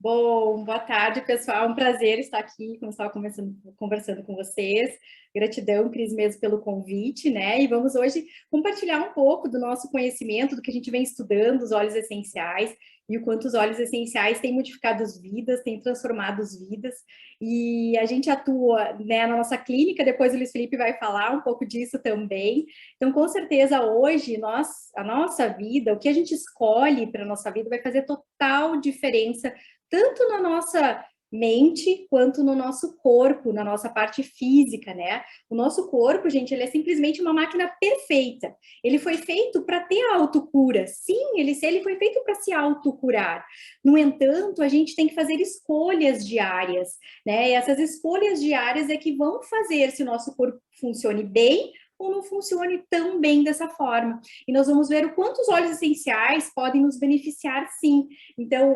Bom, boa tarde, pessoal. Um prazer estar aqui, como estava conversando com vocês. Gratidão, Cris, mesmo pelo convite, né? E vamos hoje compartilhar um pouco do nosso conhecimento, do que a gente vem estudando, os óleos essenciais, e o quanto os óleos essenciais têm modificado as vidas, têm transformado as vidas. E a gente atua, né, na nossa clínica, depois o Luiz Felipe vai falar um pouco disso também. Então, com certeza, hoje, a nossa vida, o que a gente escolhe para a nossa vida vai fazer total diferença tanto na nossa mente quanto no nosso corpo, na nossa parte física, né? O nosso corpo, gente, ele é simplesmente uma máquina perfeita. Ele foi feito para ter autocura. Sim, ele foi feito para se autocurar. No entanto, a gente tem que fazer escolhas diárias, né? E essas escolhas diárias é que vão fazer se o nosso corpo funcione bem ou não funcione tão bem dessa forma. E nós vamos ver o quanto os óleos essenciais podem nos beneficiar, sim. Então,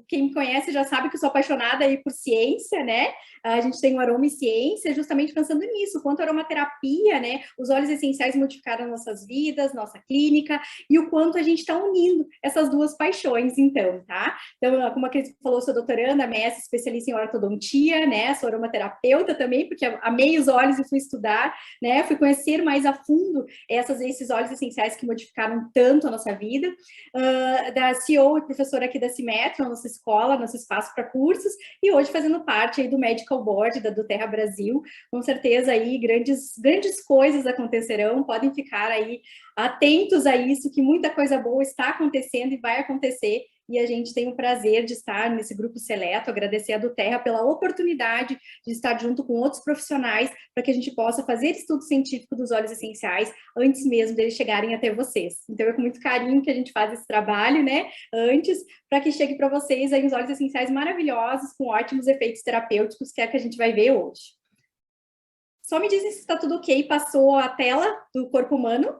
quem me conhece já sabe que eu sou apaixonada aí por ciência, né? A gente tem o Aroma e Ciência justamente pensando nisso, quanto a aromaterapia, né? Os óleos essenciais modificaram nossas vidas, nossa clínica, e o quanto a gente está unindo essas duas paixões, então, tá? Então, como a Cris falou, sou doutoranda, mestre, especialista em ortodontia, né? Sou aromaterapeuta também, porque amei os óleos e fui estudar, né? Fui conhecer mais a fundo esses óleos essenciais que modificaram tanto a nossa vida. Da CEO e professora aqui da Simetro, nossa escola, nosso espaço para cursos, e hoje fazendo parte aí do Medical Board do Terra Brasil. Com certeza aí grandes coisas acontecerão, podem ficar aí atentos a isso, que muita coisa boa está acontecendo e vai acontecer, e a gente tem o prazer de estar nesse grupo seleto, agradecer a do Terra pela oportunidade de estar junto com outros profissionais para que a gente possa fazer estudo científico dos óleos essenciais antes mesmo deles chegarem até vocês. Então é com muito carinho que a gente faz esse trabalho, né, antes, para que chegue para vocês aí os óleos essenciais maravilhosos, com ótimos efeitos terapêuticos, que é o que a gente vai ver hoje. Só me dizem se está tudo ok, passou a tela do corpo humano,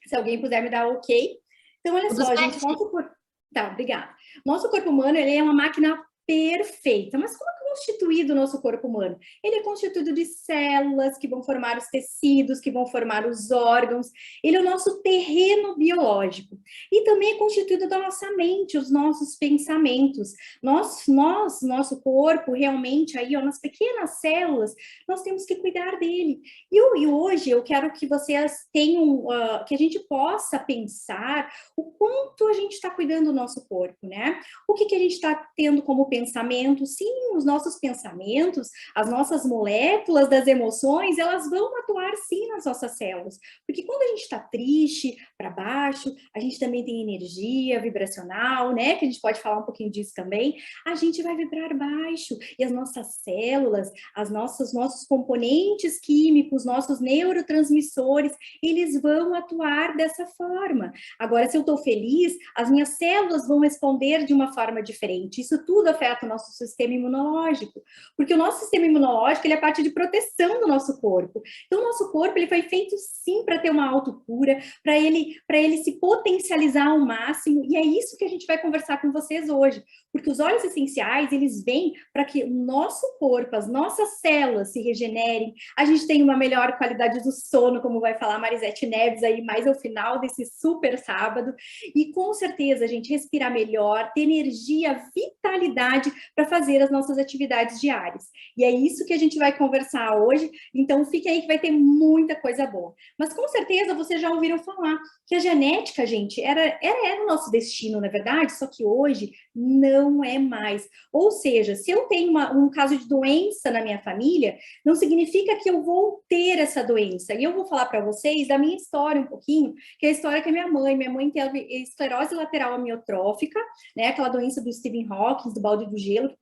se alguém puder me dar ok. Então, olha só, gente, nosso corpo... Tá, obrigada. Nosso corpo humano, ele é uma máquina perfeita. Mas como é constituído o nosso corpo humano? Ele é constituído de células que vão formar os tecidos, que vão formar os órgãos. Ele é o nosso terreno biológico. E também é constituído da nossa mente, os nossos pensamentos. Nosso corpo, realmente, aí, ó, nas pequenas células, nós temos que cuidar dele. E hoje eu quero que vocês tenham, que a gente possa pensar o quanto a gente está cuidando do nosso corpo, né? O que a gente está tendo como pensamento? Sim, os nossos pensamentos, as nossas moléculas das emoções, elas vão atuar sim nas nossas células. Porque quando a gente está triste, para baixo, a gente também tem energia vibracional, né? Que a gente pode falar um pouquinho disso também. A gente vai vibrar baixo e as nossas células, nossos componentes químicos, nossos neurotransmissores, eles vão atuar dessa forma. Agora, se eu estou feliz, as minhas células vão responder de uma forma diferente. Isso tudo afeta o nosso sistema imunológico, porque o nosso sistema imunológico, ele é parte de proteção do nosso corpo. Então, o nosso corpo, ele foi feito sim para ter uma autocura, para ele se potencializar ao máximo, e é isso que a gente vai conversar com vocês hoje, porque os óleos essenciais, eles vêm para que o nosso corpo, as nossas células se regenerem, a gente tem uma melhor qualidade do sono, como vai falar Marisete Neves aí mais ao final desse super sábado, e com certeza a gente respirar melhor, ter energia, vitalidade para fazer as nossas atividades diárias. E é isso que a gente vai conversar hoje, então fique aí que vai ter muita coisa boa. Mas com certeza vocês já ouviram falar que a genética, gente, era o nosso destino, na verdade, só que hoje não é mais. Ou seja, se eu tenho um caso de doença na minha família, não significa que eu vou ter essa doença. E eu vou falar para vocês da minha história um pouquinho, que é a história que a minha mãe teve esclerose lateral amiotrófica, né, aquela doença do Stephen Hawking, do balde do gelo, que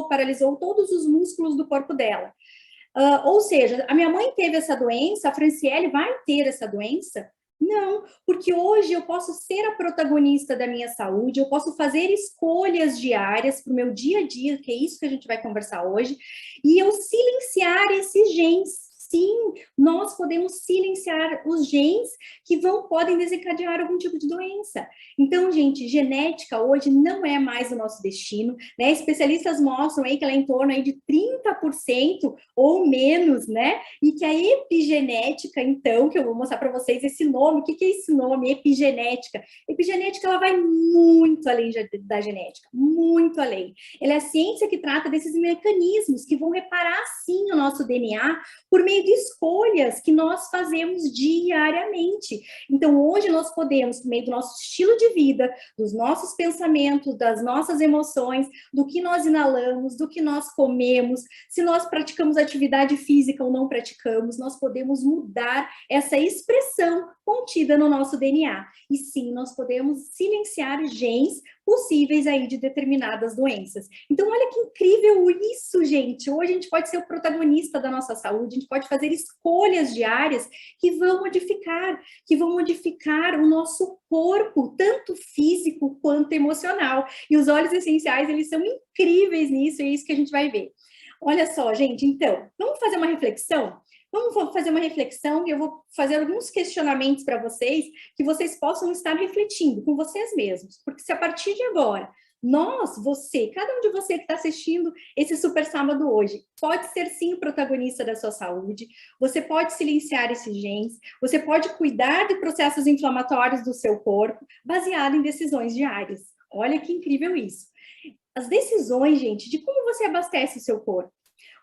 paralisou todos os músculos do corpo dela. Ou seja, a minha mãe teve essa doença, a Franciele vai ter essa doença? Não, porque hoje eu posso ser a protagonista da minha saúde, eu posso fazer escolhas diárias para o meu dia a dia, que é isso que a gente vai conversar hoje, e eu silenciar esses genes. sim, nós podemos silenciar os genes que podem desencadear algum tipo de doença. Então, gente, genética hoje não é mais o nosso destino, né? Especialistas mostram aí que ela é em torno aí de 30% ou menos, né? E que a epigenética, então, que eu vou mostrar para vocês esse nome, o que é esse nome, epigenética? Epigenética, ela vai muito além da genética, muito além. Ela é a ciência que trata desses mecanismos que vão reparar, sim, o nosso DNA por meio de escolhas que nós fazemos diariamente. Então, hoje nós podemos, por meio do nosso estilo de vida, dos nossos pensamentos, das nossas emoções, do que nós inalamos, do que nós comemos, se nós praticamos atividade física ou não praticamos, nós podemos mudar essa expressão contida no nosso DNA. E sim, nós podemos silenciar genes possíveis aí de determinadas doenças. Então, olha que incrível isso, gente. Hoje a gente pode ser o protagonista da nossa saúde, a gente pode fazer escolhas diárias que vão modificar o nosso corpo, tanto físico quanto emocional. E os óleos essenciais, eles são incríveis nisso, e é isso que a gente vai ver. Olha só, gente, então, vamos fazer uma reflexão? Vamos fazer uma reflexão e eu vou fazer alguns questionamentos para vocês que vocês possam estar refletindo com vocês mesmos. Porque se a partir de agora, cada um de você que está assistindo esse Super Sábado hoje, pode ser sim o protagonista da sua saúde, você pode silenciar esses genes, você pode cuidar de processos inflamatórios do seu corpo, baseado em decisões diárias. Olha que incrível isso. As decisões, gente, de como você abastece o seu corpo.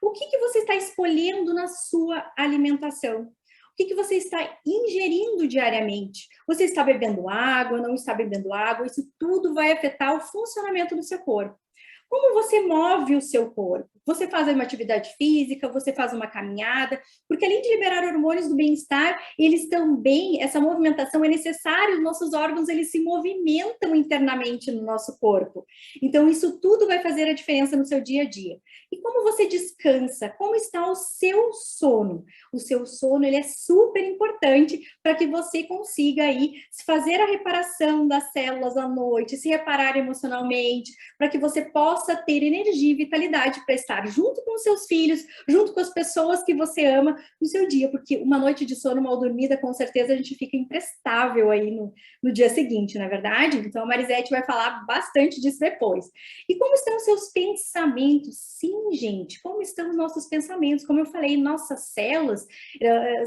O que você está escolhendo na sua alimentação? O que você está ingerindo diariamente? Você está bebendo água, não está bebendo água? Isso tudo vai afetar o funcionamento do seu corpo. Como você move o seu corpo? Você faz uma atividade física, você faz uma caminhada, porque além de liberar hormônios do bem-estar, eles também, essa movimentação é necessária, os nossos órgãos, eles se movimentam internamente no nosso corpo. Então, isso tudo vai fazer a diferença no seu dia a dia. E como você descansa? Como está o seu sono? O seu sono, ele é super importante para que você consiga aí fazer a reparação das células à noite, se reparar emocionalmente, para que você possa ter energia e vitalidade para estar junto com os seus filhos, junto com as pessoas que você ama no seu dia, porque uma noite de sono mal dormida, com certeza a gente fica imprestável aí no dia seguinte, não é verdade? Então a Marisete vai falar bastante disso depois. E como estão os seus pensamentos? Sim, gente, como estão os nossos pensamentos? Como eu falei, nossas células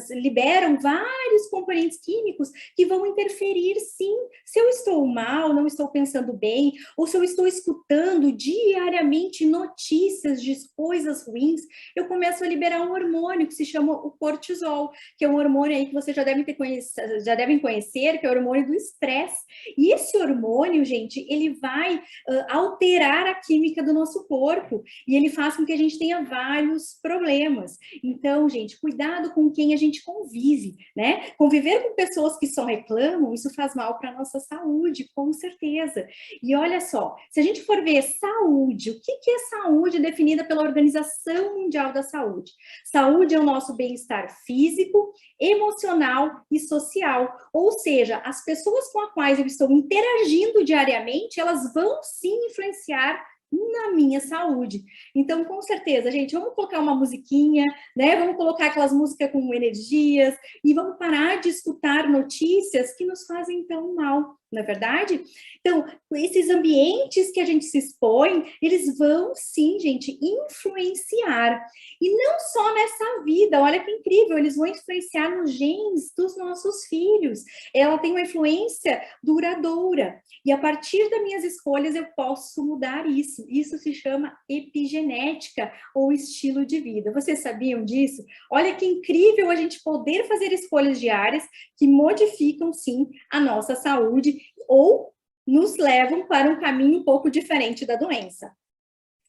liberam vários componentes químicos que vão interferir, sim, se eu estou mal, não estou pensando bem, ou se eu estou escutando diariamente notícias de coisas ruins, eu começo a liberar um hormônio que se chama o cortisol, que é um hormônio aí que vocês já devem conhecer, que é o hormônio do estresse. E esse hormônio, gente, ele vai alterar a química do nosso corpo e ele faz com que a gente tenha vários problemas. Então, gente, cuidado com quem a gente convive, né? Conviver com pessoas que só reclamam, isso faz mal para a nossa saúde, com certeza. E olha só, se a gente for ver saúde, o que é saúde definida pela Organização Mundial da Saúde? Saúde é o nosso bem-estar físico, emocional e social. Ou seja, as pessoas com as quais eu estou interagindo diariamente, elas vão sim influenciar na minha saúde. Então, com certeza, gente, vamos colocar uma musiquinha, né? Vamos colocar aquelas músicas com energias e vamos parar de escutar notícias que nos fazem tão mal, não é verdade? Então, esses ambientes que a gente se expõe, eles vão, sim, gente, influenciar. E não só nessa vida, olha que incrível, eles vão influenciar nos genes dos nossos filhos. Ela tem uma influência duradoura. E a partir das minhas escolhas, eu posso mudar isso. Isso se chama epigenética ou estilo de vida. Vocês sabiam disso? Olha que incrível a gente poder fazer escolhas diárias que modificam, sim, a nossa saúde ou nos levam para um caminho um pouco diferente da doença.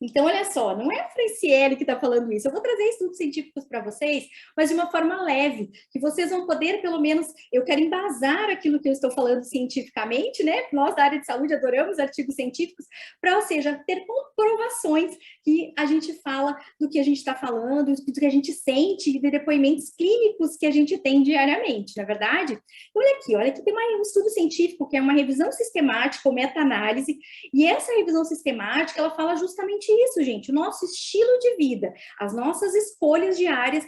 Então, olha só, não é a Franciele que está falando isso. Eu vou trazer estudos científicos para vocês, mas de uma forma leve, que vocês vão poder, pelo menos, eu quero embasar aquilo que eu estou falando cientificamente, né? Nós, da área de saúde, adoramos artigos científicos, para, ou seja, ter comprovações que a gente fala do que a gente está falando, do que a gente sente, de depoimentos clínicos que a gente tem diariamente, não é verdade? Olha aqui tem um estudo científico, que é uma revisão sistemática ou meta-análise, e essa revisão sistemática, ela fala justamente isso, gente, o nosso estilo de vida, as nossas escolhas diárias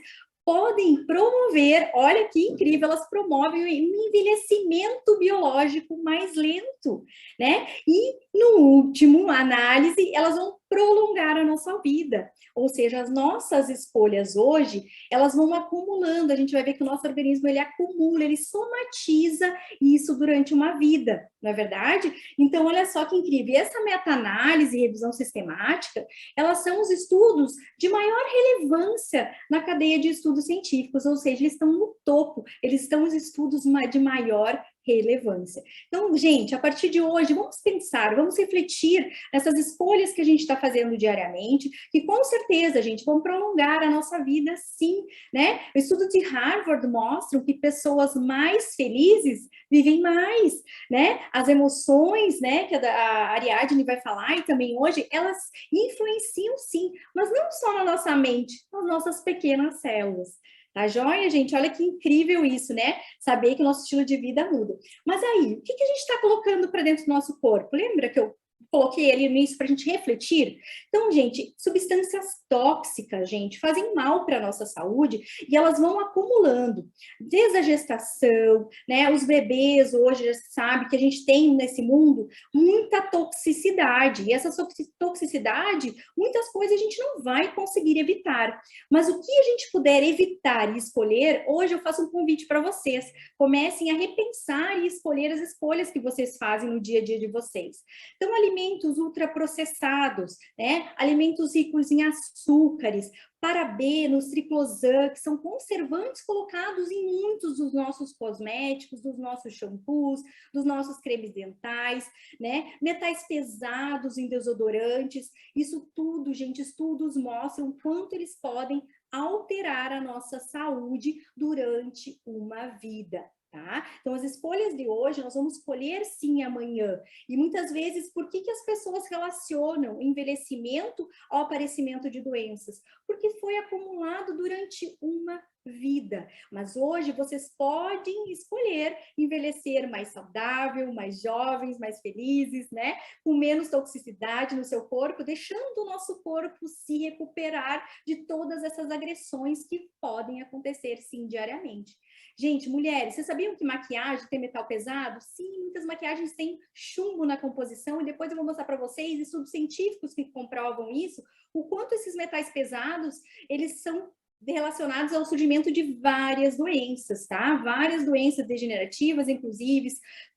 podem promover, olha que incrível, elas promovem um envelhecimento biológico mais lento, né? E, no último análise, elas vão prolongar a nossa vida. Ou seja, as nossas escolhas hoje, elas vão acumulando, a gente vai ver que o nosso organismo, ele acumula, ele somatiza isso durante uma vida, não é verdade? Então, olha só que incrível. E essa meta-análise e revisão sistemática, elas são os estudos de maior relevância na cadeia de estudos científicos, ou seja, eles estão no topo, eles estão os estudos de maior relevância. Então, gente, a partir de hoje, vamos pensar, vamos refletir nessas escolhas que a gente está fazendo diariamente, que com certeza, gente, vão prolongar a nossa vida, sim, né? O estudo de Harvard mostra que pessoas mais felizes vivem mais, né? As emoções, né, que a Ariadne vai falar e também hoje, elas influenciam, sim, mas não só na nossa mente, nas nossas pequenas células. Tá joia, gente? Olha que incrível isso, né? Saber que o nosso estilo de vida muda. Mas aí, o que a gente está colocando para dentro do nosso corpo? Lembra que eu coloquei ali nisso para a gente refletir? Então, gente, substâncias tóxicas, gente, fazem mal para a nossa saúde e elas vão acumulando. Desde a gestação, né? Os bebês hoje já sabe que a gente tem nesse mundo muita toxicidade. E essa toxicidade, muitas coisas a gente não vai conseguir evitar. Mas o que a gente puder evitar e escolher, hoje eu faço um convite para vocês. Comecem a repensar e escolher as escolhas que vocês fazem no dia a dia de vocês. Então, alimentos ultraprocessados, né? Alimentos ricos em açúcares, parabenos, triclosan, que são conservantes colocados em muitos dos nossos cosméticos, dos nossos shampoos, dos nossos cremes dentais, né? Metais pesados em desodorantes, isso tudo, gente, estudos mostram o quanto eles podem alterar a nossa saúde durante uma vida. Tá? Então, as escolhas de hoje, nós vamos escolher sim amanhã. E muitas vezes, por que as pessoas relacionam envelhecimento ao aparecimento de doenças? Porque foi acumulado durante uma vida. Mas hoje vocês podem escolher envelhecer mais saudável, mais jovens, mais felizes, né? Com menos toxicidade no seu corpo, deixando o nosso corpo se recuperar de todas essas agressões que podem acontecer sim diariamente. Gente, mulheres, vocês sabiam que maquiagem tem metal pesado? Sim, muitas maquiagens têm chumbo na composição, e depois eu vou mostrar para vocês estudos científicos que comprovam isso, o quanto esses metais pesados, eles são relacionados ao surgimento de várias doenças, tá? Várias doenças degenerativas, inclusive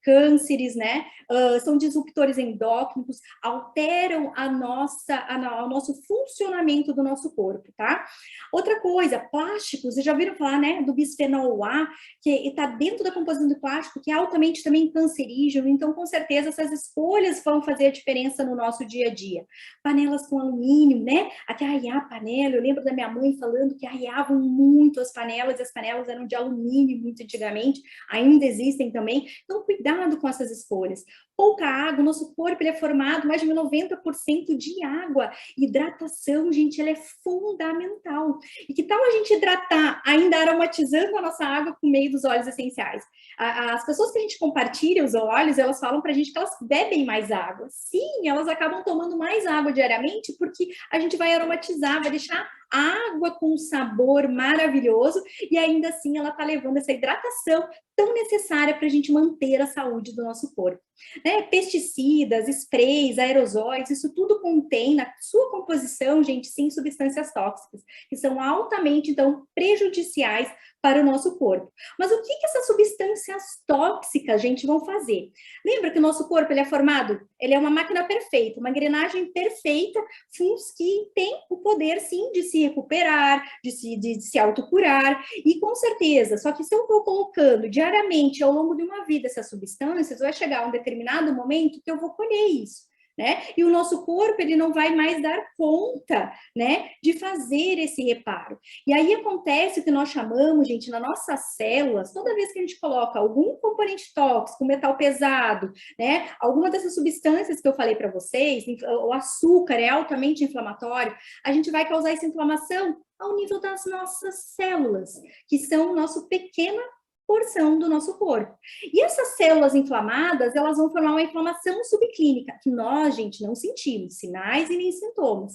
cânceres, né? São disruptores endócrinos, alteram o nosso funcionamento do nosso corpo, tá? Outra coisa, plásticos, vocês já ouviram falar, né, do bisfenol A, que está dentro da composição do plástico, que é altamente também cancerígeno, então, com certeza, essas escolhas vão fazer a diferença no nosso dia a dia. Panelas com alumínio, né? Até arriar panela, eu lembro da minha mãe falando que arriavam muito as panelas, e as panelas eram de alumínio muito antigamente, ainda existem também, então, cuidado com essas escolhas. Pouca água, o nosso corpo ele é formado mais de 90% de água. Hidratação, gente, ela é fundamental. E que tal a gente hidratar, ainda aromatizando a nossa água por meio dos óleos essenciais? As pessoas que a gente compartilha os óleos, elas falam pra gente que elas bebem mais água. Sim, elas acabam tomando mais água diariamente porque a gente vai aromatizar, vai deixar água com um sabor maravilhoso e ainda assim ela tá levando essa hidratação tão necessária para a gente manter a saúde do nosso corpo. Né? Pesticidas, sprays, aerosóis, isso tudo contém na sua composição, gente, sim, substâncias tóxicas, que são altamente, então, prejudiciais para o nosso corpo. Mas o que essas substâncias tóxicas, gente, vão fazer? Lembra que o nosso corpo ele é formado? Ele é uma máquina perfeita, uma engrenagem perfeita, que tem o poder, sim, de se recuperar, de se autocurar, e com certeza, só que se eu vou colocando diariamente, ao longo de uma vida, essas substâncias, vai chegar um determinado momento que eu vou colher isso. Né? E o nosso corpo, ele não vai mais dar conta, né, de fazer esse reparo. E aí acontece o que nós chamamos, gente, nas nossas células, toda vez que a gente coloca algum componente tóxico, metal pesado, né, alguma dessas substâncias que eu falei para vocês, o açúcar é altamente inflamatório, a gente vai causar essa inflamação ao nível das nossas células, que são o nosso pequeno porção do nosso corpo. E essas células inflamadas, elas vão formar uma inflamação subclínica, que nós, gente, não sentimos sinais e nem sintomas.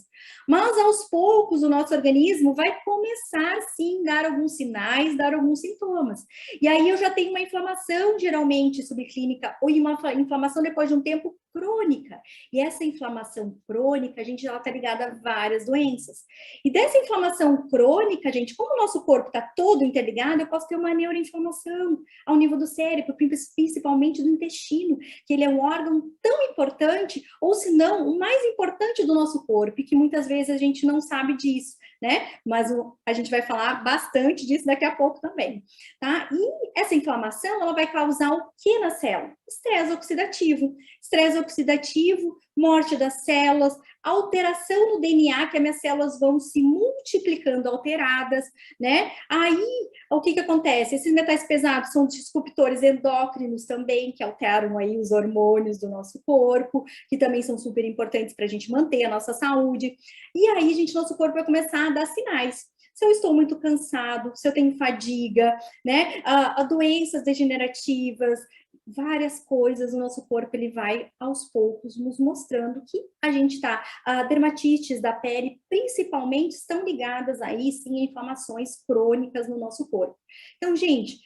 Mas, aos poucos, o nosso organismo vai começar, sim, a dar alguns sinais, dar alguns sintomas. E aí eu já tenho uma inflamação, geralmente, subclínica, ou uma inflamação, depois de um tempo, crônica. E essa inflamação crônica, a gente já está ligada a várias doenças. E dessa inflamação crônica, gente, como o nosso corpo está todo interligado, eu posso ter uma neuroinflamação ao nível do cérebro, principalmente do intestino, que ele é um órgão tão importante, ou se não, o mais importante do nosso corpo, e que muitas vezes a gente não sabe disso, né? Mas a gente vai falar bastante disso daqui a pouco também, tá? E essa inflamação, ela vai causar o que na célula? Estresse oxidativo. Estresse oxidativo, morte das células, alteração no DNA, que as minhas células vão se multiplicando alteradas, né? Aí, o que acontece? Esses metais pesados são disruptores endócrinos também, que alteram aí os hormônios do nosso corpo, que também são super importantes para a gente manter a nossa saúde. E aí, gente, nosso corpo vai começar a dar sinais. Se eu estou muito cansado, se eu tenho fadiga, né? Doenças degenerativas, várias coisas, o nosso corpo ele vai aos poucos nos mostrando que a gente está, dermatites da pele principalmente estão ligadas aí sim a inflamações crônicas no nosso corpo. Então, gente,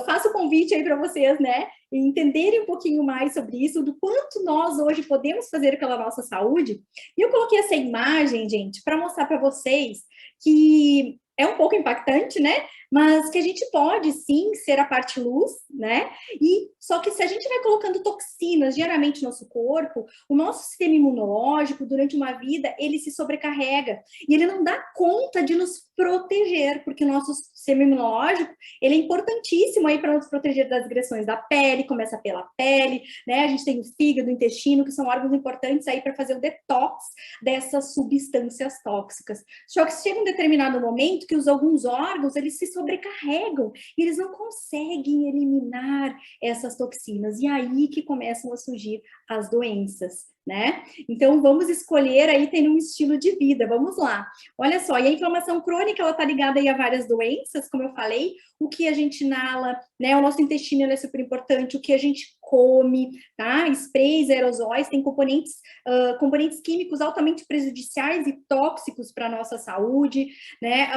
faço o convite aí para vocês, né, entenderem um pouquinho mais sobre isso, do quanto nós hoje podemos fazer pela nossa saúde. E eu coloquei essa imagem, gente, para mostrar para vocês que é um pouco impactante, né? Mas que a gente pode, sim, ser a parte luz, né? E só que se a gente vai colocando toxinas diariamente no nosso corpo, o nosso sistema imunológico, durante uma vida, ele se sobrecarrega. E ele não dá conta de nos proteger, porque o nosso sistema imunológico, ele é importantíssimo aí para nos proteger das agressões da pele, começa pela pele, né? A gente tem o fígado, o intestino, que são órgãos importantes aí para fazer o detox dessas substâncias tóxicas. Só que chega um determinado momento que alguns órgãos, eles se sobrecarregam e eles não conseguem eliminar essas toxinas. E aí que começam a surgir as doenças, né? Então, vamos escolher aí ter um estilo de vida, vamos lá. Olha só, e a inflamação crônica, ela tá ligada aí a várias doenças, como eu falei, o que a gente inala, né? O nosso intestino é super importante, o que a gente come, tá? Sprays, aerosóis, tem componentes químicos altamente prejudiciais e tóxicos para a nossa saúde, né?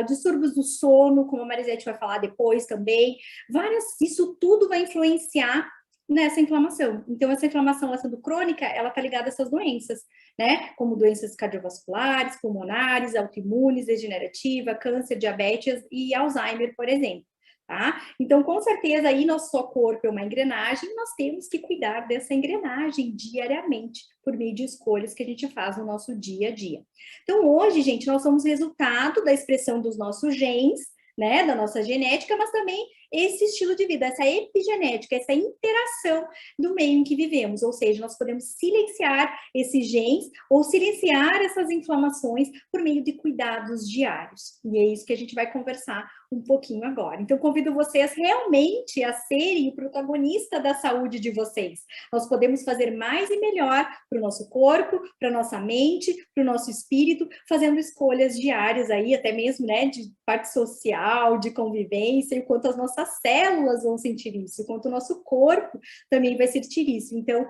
Distúrbios do sono, como a Marisete vai falar depois também, isso tudo vai influenciar nessa inflamação. Então, essa inflamação, ela sendo crônica, ela tá ligada a essas doenças, né? Como doenças cardiovasculares, pulmonares, autoimunes, degenerativa, câncer, diabetes e Alzheimer, por exemplo. Tá? Então, com certeza, aí nosso corpo é uma engrenagem, nós temos que cuidar dessa engrenagem diariamente, por meio de escolhas que a gente faz no nosso dia a dia. Então, hoje, gente, nós somos resultado da expressão dos nossos genes, né, da nossa genética, mas também esse estilo de vida, essa epigenética, essa interação do meio em que vivemos, ou seja, nós podemos silenciar esses genes ou silenciar essas inflamações por meio de cuidados diários. E é isso que a gente vai conversar um pouquinho agora. Então, convido vocês realmente a serem o protagonista da saúde de vocês. Nós podemos fazer mais e melhor para o nosso corpo, para a nossa mente, para o nosso espírito, fazendo escolhas diárias aí, até mesmo, né, de parte social, de convivência, e o quanto as nossas células vão sentir isso, o quanto o nosso corpo também vai sentir isso. Então,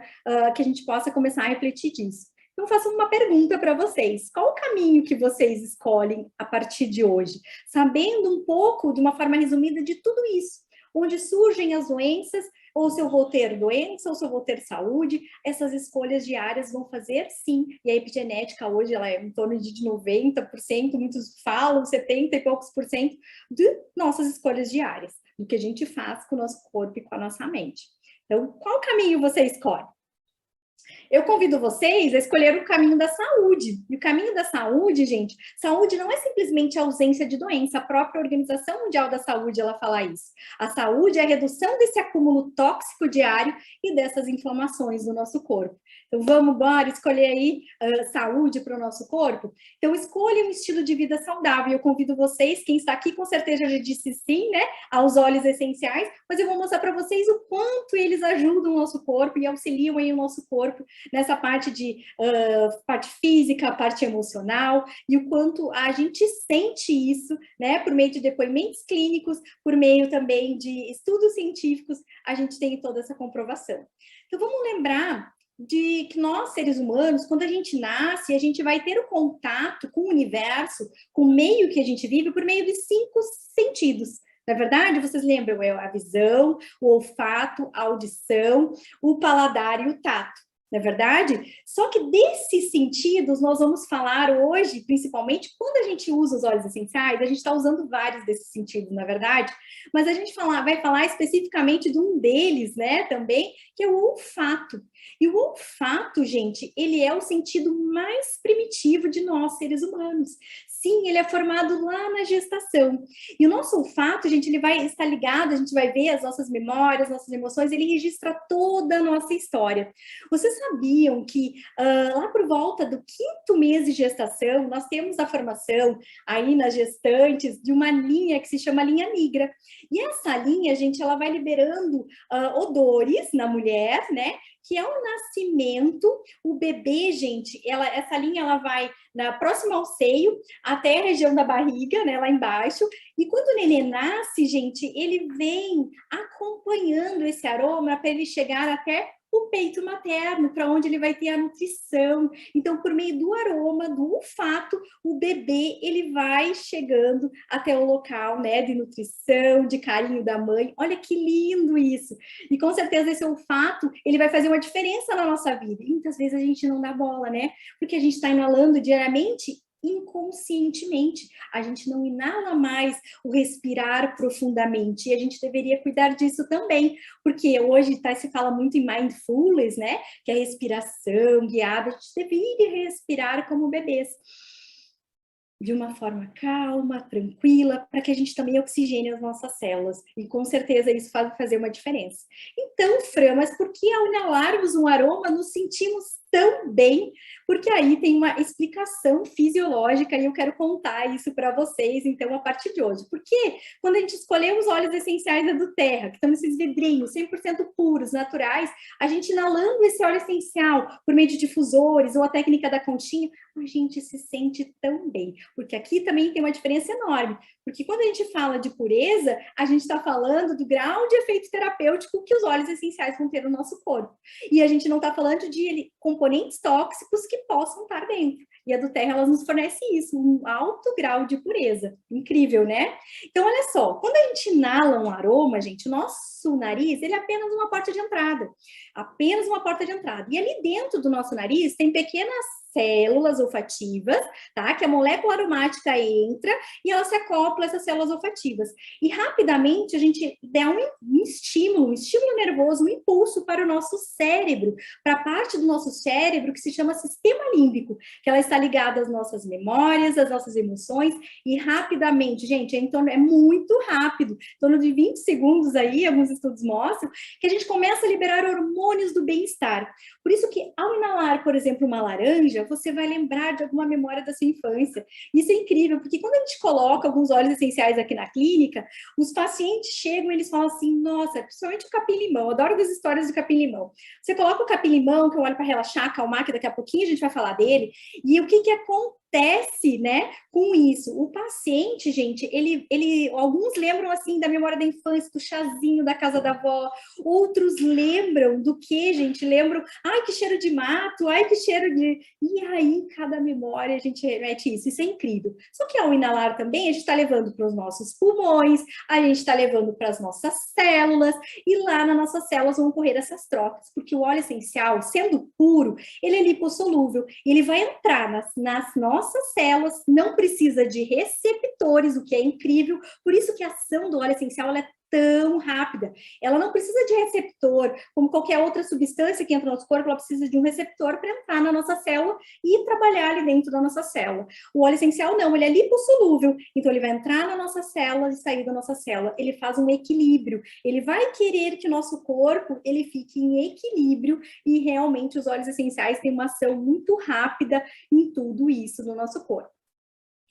que a gente possa começar a refletir disso. Então, faço uma pergunta para vocês. Qual o caminho que vocês escolhem a partir de hoje? Sabendo um pouco, de uma forma resumida, de tudo isso. Onde surgem as doenças, ou se eu vou ter doença, ou se eu vou ter saúde, essas escolhas diárias vão fazer sim. E a epigenética hoje, ela é em torno de 90%, muitos falam 70 e poucos por cento de nossas escolhas diárias, do que a gente faz com o nosso corpo e com a nossa mente. Então, qual caminho você escolhe? Eu convido vocês a escolher o caminho da saúde. E o caminho da saúde, gente, saúde não é simplesmente a ausência de doença. A própria Organização Mundial da Saúde, ela fala isso. A saúde é a redução desse acúmulo tóxico diário e dessas inflamações no nosso corpo. Então, vamos agora escolher aí saúde para o nosso corpo? Então, escolha um estilo de vida saudável. Eu convido vocês, quem está aqui com certeza já disse sim, né, aos óleos essenciais, mas eu vou mostrar para vocês o quanto eles ajudam o nosso corpo e auxiliam aí o nosso corpo nessa parte de parte física, parte emocional, e o quanto a gente sente isso, né, por meio de depoimentos clínicos, por meio também de estudos científicos, a gente tem toda essa comprovação. Então, vamos lembrar de que nós, seres humanos, quando a gente nasce, a gente vai ter o contato com o universo, com o meio que a gente vive, por meio de 5 sentidos. Na verdade, vocês lembram, é a visão, o olfato, a audição, o paladar e o tato. Não é verdade? Só que desses sentidos, nós vamos falar hoje, principalmente, quando a gente usa os óleos essenciais, a gente está usando vários desses sentidos, na verdade, mas a gente vai falar especificamente de um deles, né, também, que é o olfato. E o olfato, gente, ele é o sentido mais primitivo de nós, seres humanos. Sim, ele é formado lá na gestação. E o nosso olfato, gente, ele vai estar ligado, a gente vai ver as nossas memórias, nossas emoções, ele registra toda a nossa história. Vocês sabiam que lá por volta do 5º mês de gestação, nós temos a formação aí nas gestantes de uma linha que se chama linha nigra. E essa linha, gente, ela vai liberando odores na mulher, né? Que ao nascimento, o bebê, gente, essa linha ela vai próxima ao seio, até a região da barriga, né, lá embaixo, e quando o neném nasce, gente, ele vem acompanhando esse aroma para ele chegar até o peito materno, para onde ele vai ter a nutrição. Então, por meio do aroma, do olfato, o bebê, ele vai chegando até o local, né, de nutrição, de carinho da mãe. Olha que lindo isso! E com certeza esse olfato, ele vai fazer uma diferença na nossa vida. E muitas vezes a gente não dá bola, né? Porque a gente está inalando diariamente inconscientemente, a gente não inala mais o respirar profundamente, e a gente deveria cuidar disso também, porque hoje se fala muito em mindfulness, né, que é a respiração guiada, a gente deveria respirar como bebês, de uma forma calma, tranquila, para que a gente também oxigene as nossas células, e com certeza isso vai fazer uma diferença. Então, Fran, mas por que ao inalarmos um aroma nos sentimos tão bem? Porque aí tem uma explicação fisiológica e eu quero contar isso para vocês, então, a partir de hoje. Porque quando a gente escolheu os óleos essenciais da do Terra, que estão nesses vidrinhos 100% puros, naturais, a gente inalando esse óleo essencial por meio de difusores ou a técnica da conchinha, a gente se sente tão bem. Porque aqui também tem uma diferença enorme. Porque quando a gente fala de pureza, a gente está falando do grau de efeito terapêutico que os óleos essenciais vão ter no nosso corpo. E a gente não está falando de componentes tóxicos que possam estar dentro. E a do Terra, elas nos fornece isso, um alto grau de pureza. Incrível, né? Então, olha só, quando a gente inala um aroma, gente, o nosso nariz, ele é apenas uma porta de entrada. Apenas uma porta de entrada. E ali dentro do nosso nariz tem pequenas células olfativas, tá? Que a molécula aromática entra e ela se acopla a essas células olfativas. E rapidamente a gente dá um estímulo nervoso, um impulso para o nosso cérebro, para a parte do nosso cérebro que se chama sistema límbico, que ela está ligada às nossas memórias, às nossas emoções, e rapidamente, gente, é muito rápido, em torno de 20 segundos aí, alguns estudos mostram, que a gente começa a liberar hormônios do bem-estar. Por isso que ao inalar, por exemplo, uma laranja, você vai lembrar de alguma memória da sua infância. Isso é incrível, porque quando a gente coloca alguns óleos essenciais aqui na clínica, os pacientes chegam e eles falam assim, nossa, principalmente o capim-limão, eu adoro as histórias do capim-limão. Você coloca o capim-limão, que é um óleo para relaxar, acalmar, que daqui a pouquinho a gente vai falar dele, e o que acontece, né, com isso? O paciente, gente, alguns lembram, assim, da memória da infância, do chazinho da casa da avó, outros lembram do que, gente? Lembram, ai, que cheiro de mato, ai, que cheiro de... E aí, em cada memória, a gente remete isso é incrível. Só que ao inalar também, a gente está levando para os nossos pulmões, a gente está levando para as nossas células, e lá nas nossas células vão ocorrer essas trocas, porque o óleo essencial, sendo puro, ele é lipossolúvel, ele vai entrar nas nossas células, não precisa de receptores, o que é incrível, por isso que a ação do óleo essencial ela é tão rápida. Ela não precisa de receptor, como qualquer outra substância que entra no nosso corpo, ela precisa de um receptor para entrar na nossa célula e trabalhar ali dentro da nossa célula. O óleo essencial não, ele é lipossolúvel, então ele vai entrar na nossa célula e sair da nossa célula. Ele faz um equilíbrio, ele vai querer que o nosso corpo ele fique em equilíbrio e realmente os óleos essenciais têm uma ação muito rápida em tudo isso no nosso corpo.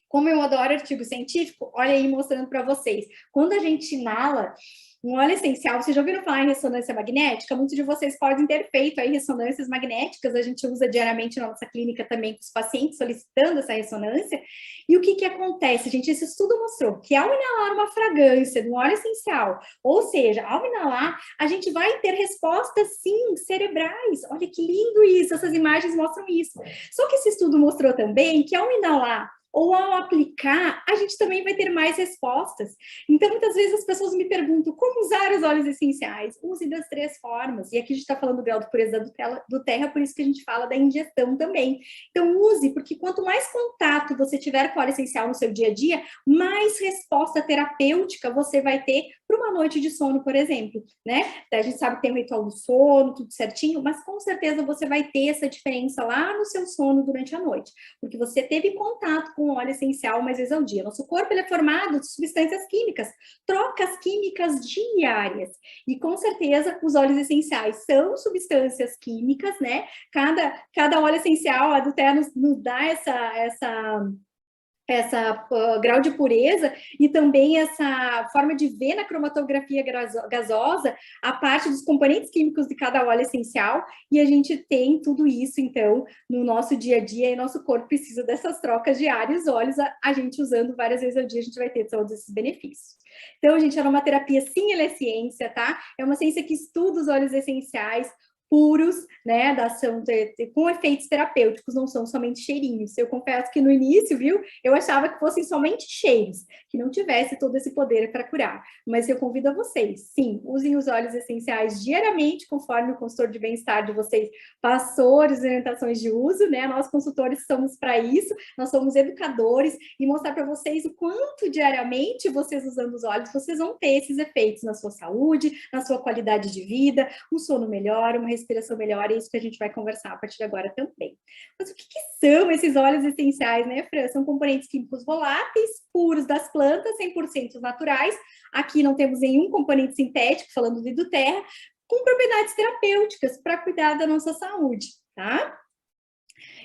Como eu adoro artigo científico, olha aí mostrando para vocês. Quando a gente inala um óleo essencial, vocês já ouviram falar em ressonância magnética? Muitos de vocês podem ter feito aí ressonâncias magnéticas, a gente usa diariamente na nossa clínica também com os pacientes solicitando essa ressonância. E o que que acontece, gente? Esse estudo mostrou que ao inalar uma fragrância de um óleo essencial, ou seja, ao inalar, a gente vai ter respostas, sim, cerebrais. Olha que lindo isso, essas imagens mostram isso. Só que esse estudo mostrou também que ao inalar ou ao aplicar, a gente também vai ter mais respostas. Então, muitas vezes as pessoas me perguntam como usar os óleos essenciais. Use das 3 formas. E aqui a gente está falando do grau de pureza do terra, por isso que a gente fala da ingestão também. Então, use, porque quanto mais contato você tiver com óleo essencial no seu dia a dia, mais resposta terapêutica você vai ter para uma noite de sono, por exemplo, né? A gente sabe que tem o ritual do sono, tudo certinho, mas com certeza você vai ter essa diferença lá no seu sono durante a noite, porque você teve contato com óleo essencial mais vezes ao dia. Nosso corpo ele é formado de substâncias químicas, trocas químicas diárias. E com certeza os óleos essenciais são substâncias químicas, né? Cada óleo essencial, a Duterra nos dá essa grau de pureza e também essa forma de ver na cromatografia gasosa a parte dos componentes químicos de cada óleo essencial, e a gente tem tudo isso, então, no nosso dia a dia, e nosso corpo precisa dessas trocas diárias, óleos, a gente usando várias vezes ao dia, a gente vai ter todos esses benefícios. Então, gente, a aromaterapia, sim, ela é ciência, tá? É uma ciência que estuda os óleos essenciais, puros, né, da ação com efeitos terapêuticos, não são somente cheirinhos. Eu confesso que no início, viu, eu achava que fossem somente cheiros, que não tivesse todo esse poder para curar. Mas eu convido a vocês, sim, usem os óleos essenciais diariamente, conforme o consultor de bem-estar de vocês passou as orientações de uso, né? Nós consultores somos para isso, nós somos educadores e mostrar para vocês o quanto diariamente vocês usando os óleos, vocês vão ter esses efeitos na sua saúde, na sua qualidade de vida, um sono melhor, uma respiração melhor, é isso que a gente vai conversar a partir de agora também. Mas o que são esses óleos essenciais, né, Fran? São componentes químicos voláteis, puros das plantas, 100% naturais. Aqui não temos nenhum componente sintético, falando de do terra, com propriedades terapêuticas para cuidar da nossa saúde, tá?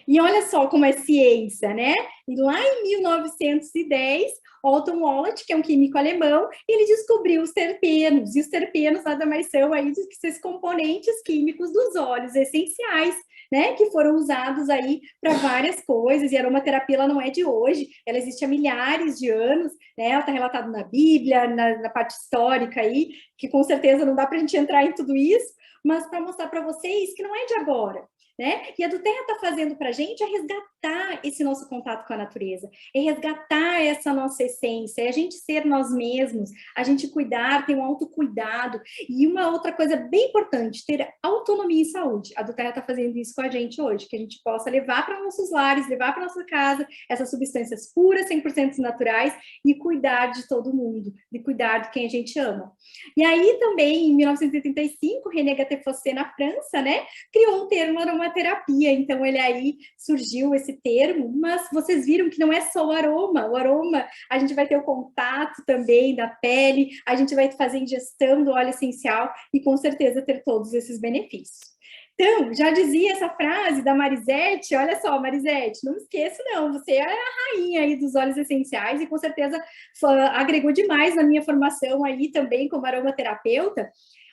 E olha só como é ciência, né? E lá em 1910, Otto Wallet, que é um químico alemão, ele descobriu os terpenos. E os terpenos nada mais são aí do que esses componentes químicos dos óleos essenciais, né? Que foram usados aí para várias coisas. E a aromaterapia ela não é de hoje, ela existe há milhares de anos, né? Ela está relatada na Bíblia, na parte histórica aí, que com certeza não dá para a gente entrar em tudo isso, mas para mostrar para vocês que não é de agora. Né? E a Duterra está fazendo para a gente é resgatar esse nosso contato com a natureza, é resgatar essa nossa essência, é a gente ser nós mesmos, a gente cuidar, ter um autocuidado. E uma outra coisa bem importante, ter autonomia e saúde. A Duterra está fazendo isso com a gente hoje, que a gente possa levar para nossos lares, levar para nossa casa essas substâncias puras, 100% naturais e cuidar de todo mundo, de cuidar de quem a gente ama. E aí também, em 1985, René Gattefossé, na França, né, criou um termo aromaterapia, então ele aí surgiu esse termo, mas vocês viram que não é só o aroma a gente vai ter o contato também da pele, a gente vai fazer ingestão do óleo essencial e com certeza ter todos esses benefícios. Então, já dizia essa frase da Marisete, olha só, Marisete, não esqueça não, você é a rainha aí dos óleos essenciais e com certeza agregou demais na minha formação aí também como aromaterapeuta.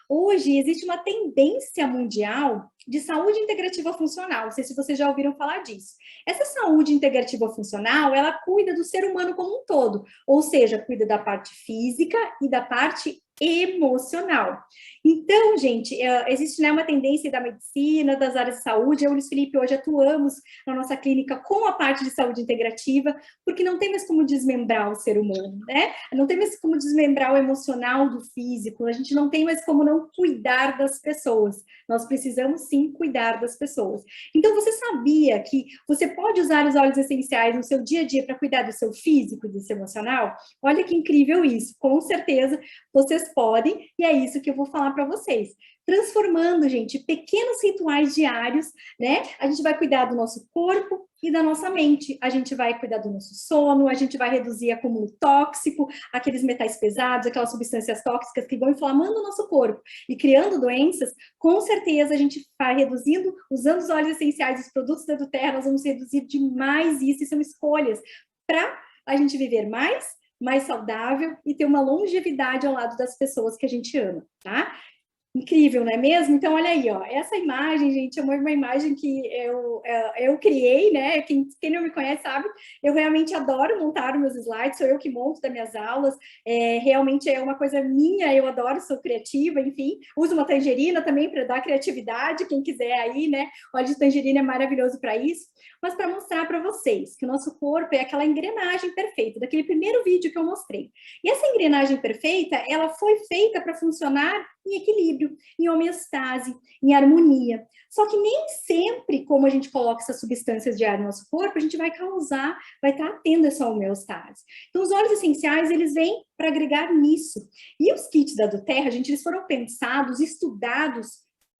Hoje existe uma tendência mundial de saúde integrativa funcional, não sei se vocês já ouviram falar disso. Essa saúde integrativa funcional, ela cuida do ser humano como um todo, ou seja, cuida da parte física e da parte emocional. Então, gente, existe, né, uma tendência da medicina, das áreas de saúde. Eu e o Luiz Felipe hoje atuamos na nossa clínica com a parte de saúde integrativa, porque não tem mais como desmembrar o ser humano, né? Não tem mais como desmembrar o emocional do físico, a gente não tem mais como não cuidar das pessoas. Nós precisamos, sim, cuidar das pessoas. Então, você sabia que você pode usar os óleos essenciais no seu dia a dia para cuidar do seu físico e do seu emocional? Olha que incrível isso, com certeza vocês podem, e é isso que eu vou falar para vocês. Transformando, gente, pequenos rituais diários, né? A gente vai cuidar do nosso corpo e da nossa mente. A gente vai cuidar do nosso sono, a gente vai reduzir acúmulo tóxico, aqueles metais pesados, aquelas substâncias tóxicas que vão inflamando o nosso corpo e criando doenças. Com certeza a gente vai reduzindo, usando os óleos essenciais, os produtos da Terra, nós vamos reduzir demais isso, e são escolhas para a gente viver mais saudável e ter uma longevidade ao lado das pessoas que a gente ama, tá? Incrível, não é mesmo? Então, olha aí, ó, essa imagem, gente, é uma imagem que eu criei, né? Quem não me conhece sabe, eu realmente adoro montar os meus slides, sou eu que monto das minhas aulas, realmente é uma coisa minha, eu adoro, sou criativa, enfim, uso uma tangerina também para dar criatividade, quem quiser aí, né? Óleo de tangerina é maravilhoso para isso, mas para mostrar para vocês que o nosso corpo é aquela engrenagem perfeita, daquele primeiro vídeo que eu mostrei. E essa engrenagem perfeita, ela foi feita para funcionar em equilíbrio, em homeostase, em harmonia. Só que nem sempre, como a gente coloca essas substâncias de ar no nosso corpo, a gente vai estar tendo essa homeostase. Então, os óleos essenciais, eles vêm para agregar nisso. E os kits da doTERRA, gente, eles foram pensados, estudados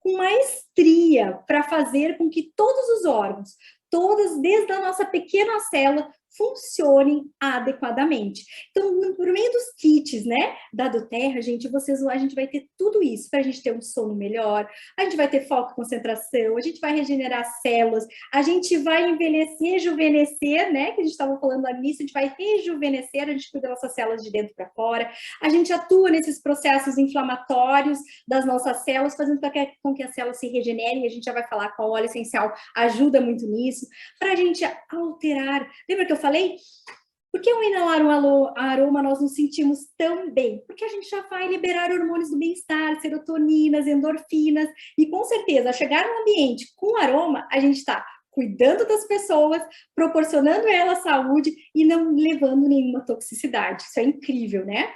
com maestria para fazer com que todos os órgãos, todas, desde a nossa pequena célula, funcionem adequadamente. Então, por meio dos kits, né, da doTERRA, gente, a gente vai ter tudo isso para a gente ter um sono melhor, a gente vai ter foco e concentração, a gente vai regenerar células, a gente vai envelhecer, rejuvenescer, né, que a gente estava falando lá no início, a gente vai rejuvenescer, a gente cuida das nossas células de dentro para fora, a gente atua nesses processos inflamatórios das nossas células, fazendo com que as células se regenerem, a gente já vai falar que o óleo essencial ajuda muito nisso, para a gente alterar. Lembra que eu falei? Por que ao inalar um aroma nós nos sentimos tão bem? Porque a gente já vai liberar hormônios do bem-estar, serotoninas, endorfinas, e com certeza, ao chegar no ambiente com aroma, a gente está cuidando das pessoas, proporcionando a elas saúde e não levando nenhuma toxicidade. Isso é incrível, né?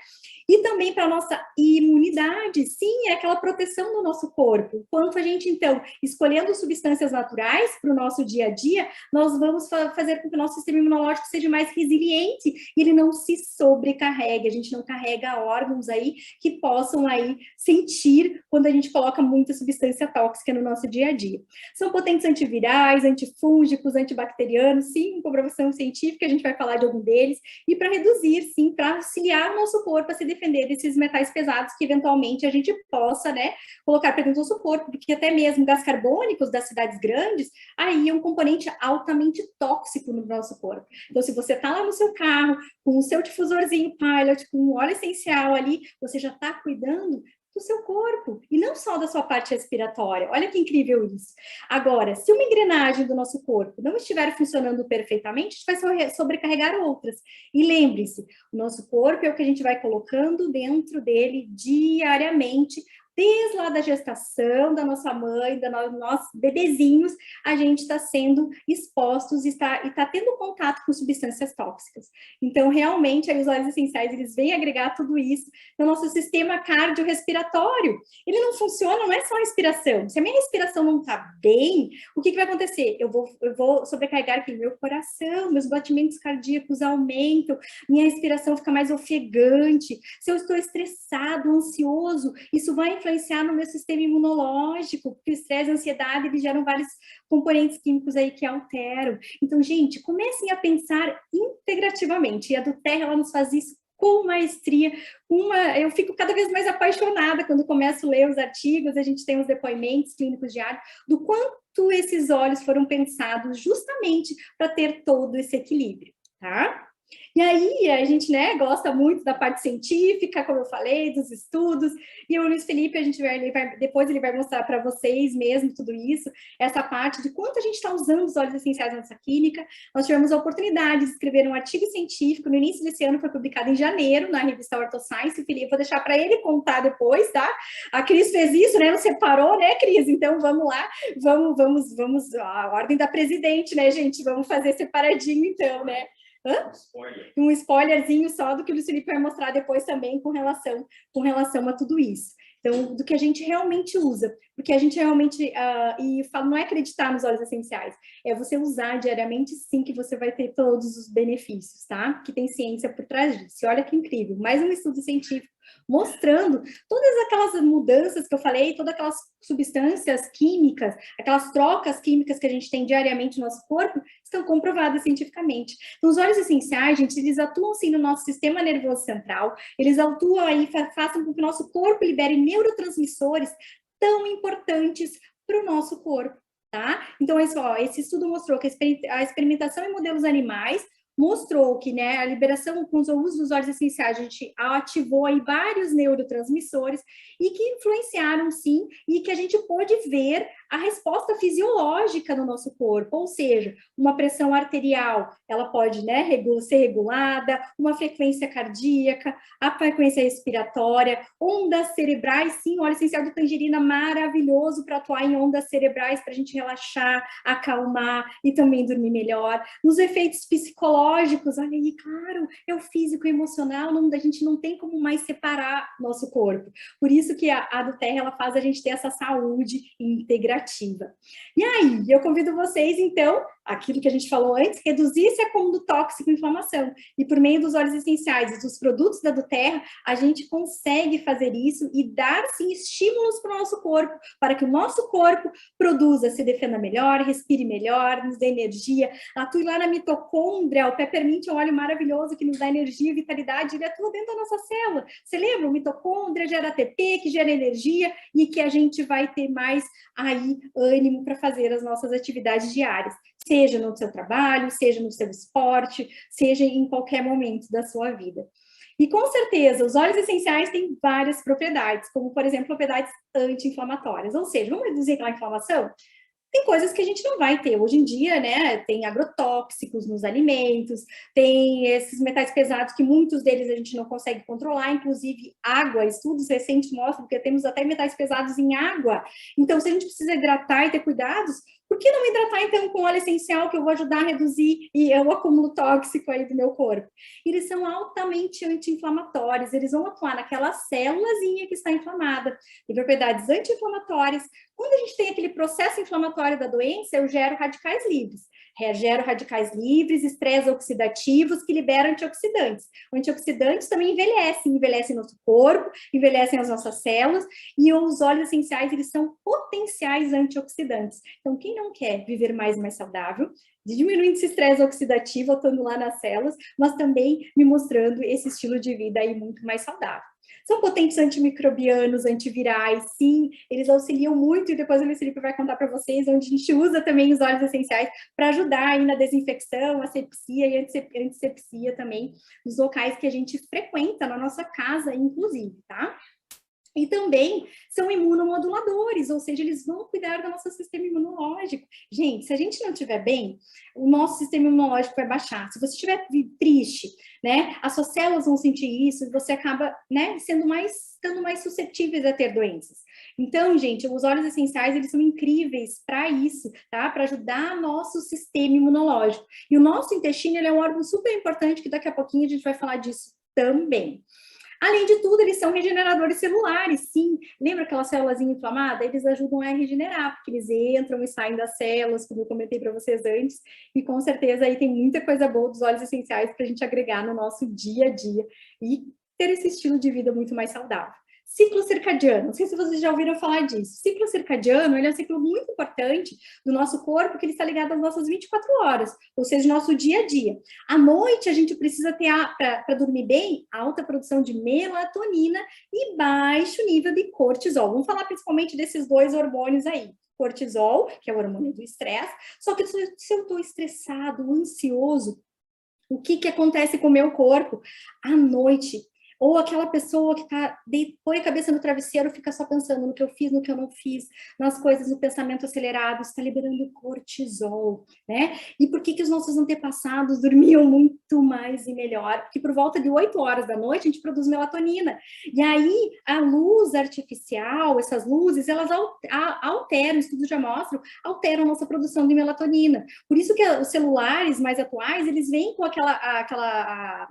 E também para a nossa imunidade, sim, é aquela proteção do nosso corpo. Quanto a gente, então, escolhendo substâncias naturais para o nosso dia a dia, nós vamos fazer com que o nosso sistema imunológico seja mais resiliente e ele não se sobrecarregue, a gente não carrega órgãos aí que possam aí sentir quando a gente coloca muita substância tóxica no nosso dia a dia. São potentes antivirais, antifúngicos, antibacterianos, sim, com comprovação científica, a gente vai falar de algum deles, e para reduzir, sim, para auxiliar o nosso corpo a se defender desses metais pesados que eventualmente a gente possa, né, colocar para dentro do nosso corpo, porque até mesmo gás carbônicos das cidades grandes, aí é um componente altamente tóxico no nosso corpo. Então, se você está lá no seu carro, com o seu difusorzinho Pilot, com um óleo essencial ali, você já está cuidando do seu corpo, e não só da sua parte respiratória. Olha que incrível isso. Agora, se uma engrenagem do nosso corpo não estiver funcionando perfeitamente, a gente vai sobrecarregar outras. E lembre-se, o nosso corpo é o que a gente vai colocando dentro dele diariamente, desde lá da gestação, da nossa mãe, dos nossos bebezinhos, a gente está sendo expostos e está tendo contato com substâncias tóxicas. Então, realmente, aí os óleos essenciais, eles vêm agregar tudo isso no nosso sistema cardiorrespiratório. Ele não funciona, não é só a respiração. Se a minha respiração não está bem, o que vai acontecer? Eu vou sobrecarregar aqui meu coração, meus batimentos cardíacos aumentam, minha respiração fica mais ofegante. Se eu estou estressado, ansioso, isso vai influenciar no meu sistema imunológico, porque o estresse e a ansiedade, eles geram vários componentes químicos aí que alteram. Então, gente, comecem a pensar integrativamente, e a doTERRA, ela nos faz isso com maestria, eu fico cada vez mais apaixonada quando começo a ler os artigos, a gente tem os depoimentos clínicos diários, do quanto esses óleos foram pensados justamente para ter todo esse equilíbrio, tá? E aí, a gente, né, gosta muito da parte científica, como eu falei, dos estudos, e o Luiz Felipe, depois ele vai mostrar para vocês mesmo tudo isso, essa parte de quanto a gente está usando os óleos essenciais na nossa clínica. Nós tivemos a oportunidade de escrever um artigo científico no início desse ano, foi publicado em janeiro, na revista Orthoscience. O Felipe, vou deixar para ele contar depois, tá? A Cris fez isso, né, não separou, né, Cris? Então, vamos lá, vamos, a ordem da presidente, né, gente? Vamos fazer separadinho, então, né? Um spoilerzinho só do que o Luiz Felipe vai mostrar depois também com relação a tudo isso. Então, do que a gente realmente usa, porque a gente realmente, e falo, não é acreditar nos óleos essenciais, é você usar diariamente, sim, que você vai ter todos os benefícios, tá? Que tem ciência por trás disso. E olha que incrível, mais um estudo científico mostrando todas aquelas mudanças que eu falei, todas aquelas substâncias químicas, aquelas trocas químicas que a gente tem diariamente no nosso corpo, estão comprovadas cientificamente. Então, os óleos essenciais, gente, eles atuam sim no nosso sistema nervoso central, eles atuam aí, fazem com que o nosso corpo libere neurotransmissores tão importantes para o nosso corpo, tá? Então, esse estudo mostrou que a experimentação em modelos animais mostrou que, né, a liberação com o uso dos óleos essenciais, a gente ativou aí vários neurotransmissores e que influenciaram, sim, e que a gente pôde ver a resposta fisiológica no nosso corpo, ou seja, uma pressão arterial, ela pode, né, ser regulada, uma frequência cardíaca, a frequência respiratória, ondas cerebrais, sim, óleo essencial de tangerina maravilhoso para atuar em ondas cerebrais, para a gente relaxar, acalmar e também dormir melhor. Nos efeitos psicológicos, olha aí, claro, é o físico e emocional, a gente não tem como mais separar nosso corpo. Por isso que a do Terra, ela faz a gente ter essa saúde integrativa. E aí, eu convido vocês, então, aquilo que a gente falou antes, reduzir esse acúmulo tóxico e inflamação. E por meio dos óleos essenciais e dos produtos da do Terra, a gente consegue fazer isso e dar, sim, estímulos para o nosso corpo, para que o nosso corpo produza, se defenda melhor, respire melhor, nos dê energia, atue lá na mitocôndria. O peppermint é um óleo maravilhoso que nos dá energia e vitalidade, ele atua dentro da nossa célula. Você lembra? O mitocôndria gera ATP, que gera energia e que a gente vai ter mais aí ânimo para fazer as nossas atividades diárias, seja no seu trabalho, seja no seu esporte, seja em qualquer momento da sua vida. E com certeza, os óleos essenciais têm várias propriedades, como, por exemplo, propriedades anti-inflamatórias, ou seja, vamos reduzir aquela inflamação? Tem coisas que a gente não vai ter. Hoje em dia, né, tem agrotóxicos nos alimentos, tem esses metais pesados que muitos deles a gente não consegue controlar, inclusive água. Estudos recentes mostram que temos até metais pesados em água. Então, se a gente precisa hidratar e ter cuidados, por que não hidratar, então, com óleo essencial, que eu vou ajudar a reduzir o acúmulo tóxico aí do meu corpo? Eles são altamente anti-inflamatórios, eles vão atuar naquela célulazinha que está inflamada. Tem propriedades anti-inflamatórias. Quando a gente tem aquele processo inflamatório da doença, eu gero radicais livres. Gero radicais livres, estresse oxidativos que liberam antioxidantes. Antioxidantes também envelhecem nosso corpo, envelhecem as nossas células, e os óleos essenciais, eles são potenciais antioxidantes. Então, quem não quer viver mais e mais saudável, diminuindo esse estresse oxidativo, atuando lá nas células, mas também me mostrando esse estilo de vida aí muito mais saudável. São potentes antimicrobianos, antivirais, sim, eles auxiliam muito, e depois o Luiz Felipe vai contar para vocês, onde a gente usa também os óleos essenciais para ajudar aí na desinfecção, asepsia e antissepsia também, nos locais que a gente frequenta, na nossa casa, inclusive, tá? E também são imunomoduladores, ou seja, eles vão cuidar do nosso sistema imunológico. Gente, se a gente não estiver bem, o nosso sistema imunológico vai baixar. Se você estiver triste, né, as suas células vão sentir isso e você acaba, né, estando mais suscetíveis a ter doenças. Então, gente, os óleos essenciais, eles são incríveis para isso, tá? Para ajudar nosso sistema imunológico. E o nosso intestino, ele é um órgão super importante, que daqui a pouquinho a gente vai falar disso também. Além de tudo, eles são regeneradores celulares, sim. Lembra aquela célulazinha inflamada? Eles ajudam a regenerar, porque eles entram e saem das células, como eu comentei para vocês antes, e com certeza aí tem muita coisa boa dos óleos essenciais para a gente agregar no nosso dia a dia e ter esse estilo de vida muito mais saudável. Ciclo circadiano, não sei se vocês já ouviram falar disso. Ciclo circadiano, ele é um ciclo muito importante do nosso corpo, que ele está ligado às nossas 24 horas, ou seja, nosso dia a dia. À noite, a gente precisa ter, para dormir bem, alta produção de melatonina e baixo nível de cortisol. Vamos falar principalmente desses dois hormônios aí. Cortisol, que é o hormônio do estresse, só que se eu estou estressado, ansioso, O que acontece com o meu corpo à noite? Ou aquela pessoa que põe a cabeça no travesseiro, fica só pensando no que eu fiz, no que eu não fiz, nas coisas, no pensamento acelerado, está liberando cortisol, né? E por que os nossos antepassados dormiam muito mais e melhor? Porque por volta de 8 horas da noite a gente produz melatonina. E aí a luz artificial, essas luzes, elas alteram, estudos já mostram, alteram a nossa produção de melatonina. Por isso que os celulares mais atuais, eles vêm com aquela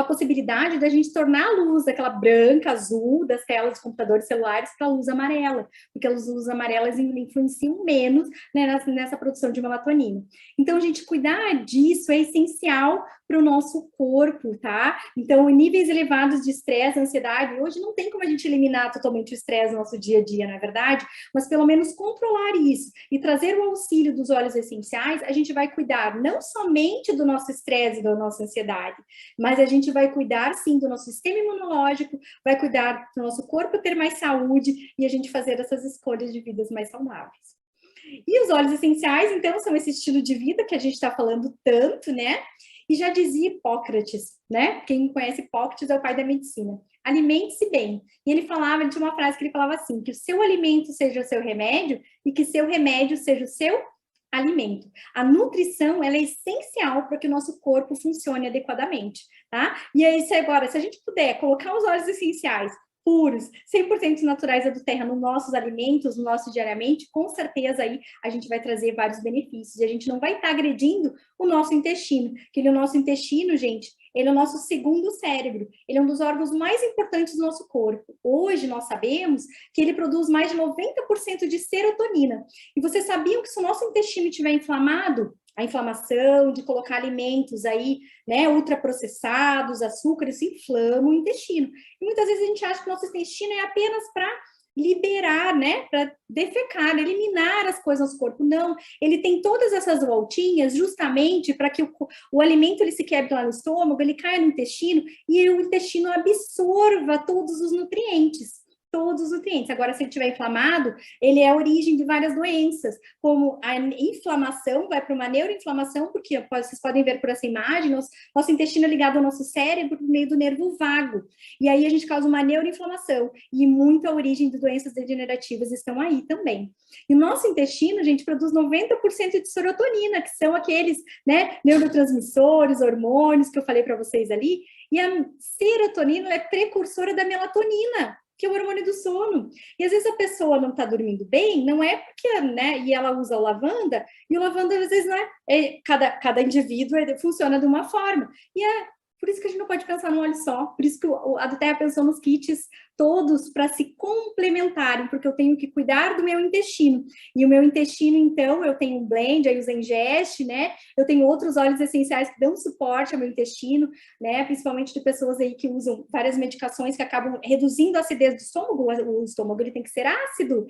possibilidade da gente tornar a luz, aquela branca, azul das telas dos computadores celulares para a luz amarela, porque as luzes amarelas influenciam menos, né, nessa produção de melatonina. Então, gente, cuidar disso é essencial para o nosso corpo, tá? Então, níveis elevados de estresse, ansiedade, hoje não tem como a gente eliminar totalmente o estresse no nosso dia a dia, não é verdade? Mas pelo menos controlar isso e trazer o auxílio dos óleos essenciais, a gente vai cuidar não somente do nosso estresse e da nossa ansiedade, mas a gente vai cuidar, sim, do nosso sistema imunológico, vai cuidar do nosso corpo ter mais saúde e a gente fazer essas escolhas de vidas mais saudáveis. E os óleos essenciais, então, são esse estilo de vida que a gente está falando tanto, né? E já dizia Hipócrates, né? Quem conhece Hipócrates é o pai da medicina. Alimente-se bem. E ele tinha uma frase que ele falava assim, que o seu alimento seja o seu remédio e que seu remédio seja o seu alimento. A nutrição, ela é essencial para que o nosso corpo funcione adequadamente, tá? E aí, agora, se a gente puder colocar os óleos essenciais puros, 100% naturais da terra nos nossos alimentos, no nosso diariamente, com certeza aí a gente vai trazer vários benefícios. E a gente não vai estar agredindo o nosso intestino, que o nosso intestino, gente, ele é o nosso segundo cérebro. Ele é um dos órgãos mais importantes do nosso corpo. Hoje nós sabemos que ele produz mais de 90% de serotonina. E vocês sabiam que se o nosso intestino estiver inflamado, a inflamação de colocar alimentos aí, né, ultraprocessados, açúcares, inflamam o intestino. E muitas vezes a gente acha que o nosso intestino é apenas para liberar, né, para defecar, eliminar as coisas do corpo. Não, ele tem todas essas voltinhas justamente para que o alimento ele se quebre lá no estômago, ele caia no intestino e o intestino absorva todos os nutrientes. Todos os nutrientes. Agora, se ele estiver inflamado, ele é a origem de várias doenças, como a inflamação, vai para uma neuroinflamação, porque vocês podem ver por essa imagem, nosso intestino é ligado ao nosso cérebro por meio do nervo vago. E aí a gente causa uma neuroinflamação, e muita origem de doenças degenerativas estão aí também. E o nosso intestino, gente, produz 90% de serotonina, que são aqueles, né, neurotransmissores, hormônios que eu falei para vocês ali, e a serotonina é precursora da melatonina, que é o hormônio do sono. E às vezes a pessoa não está dormindo bem, não é porque, né, e ela usa o lavanda, e o lavanda às vezes não cada indivíduo funciona de uma forma. E é por isso que a gente não pode pensar num óleo só, por isso que a do Terra pensou nos kits todos para se complementarem, porque eu tenho que cuidar do meu intestino. E o meu intestino, então, eu tenho um blend, aí usa ingeste, né? Eu tenho outros óleos essenciais que dão suporte ao meu intestino, né? Principalmente de pessoas aí que usam várias medicações que acabam reduzindo a acidez do estômago. O estômago ele tem que ser ácido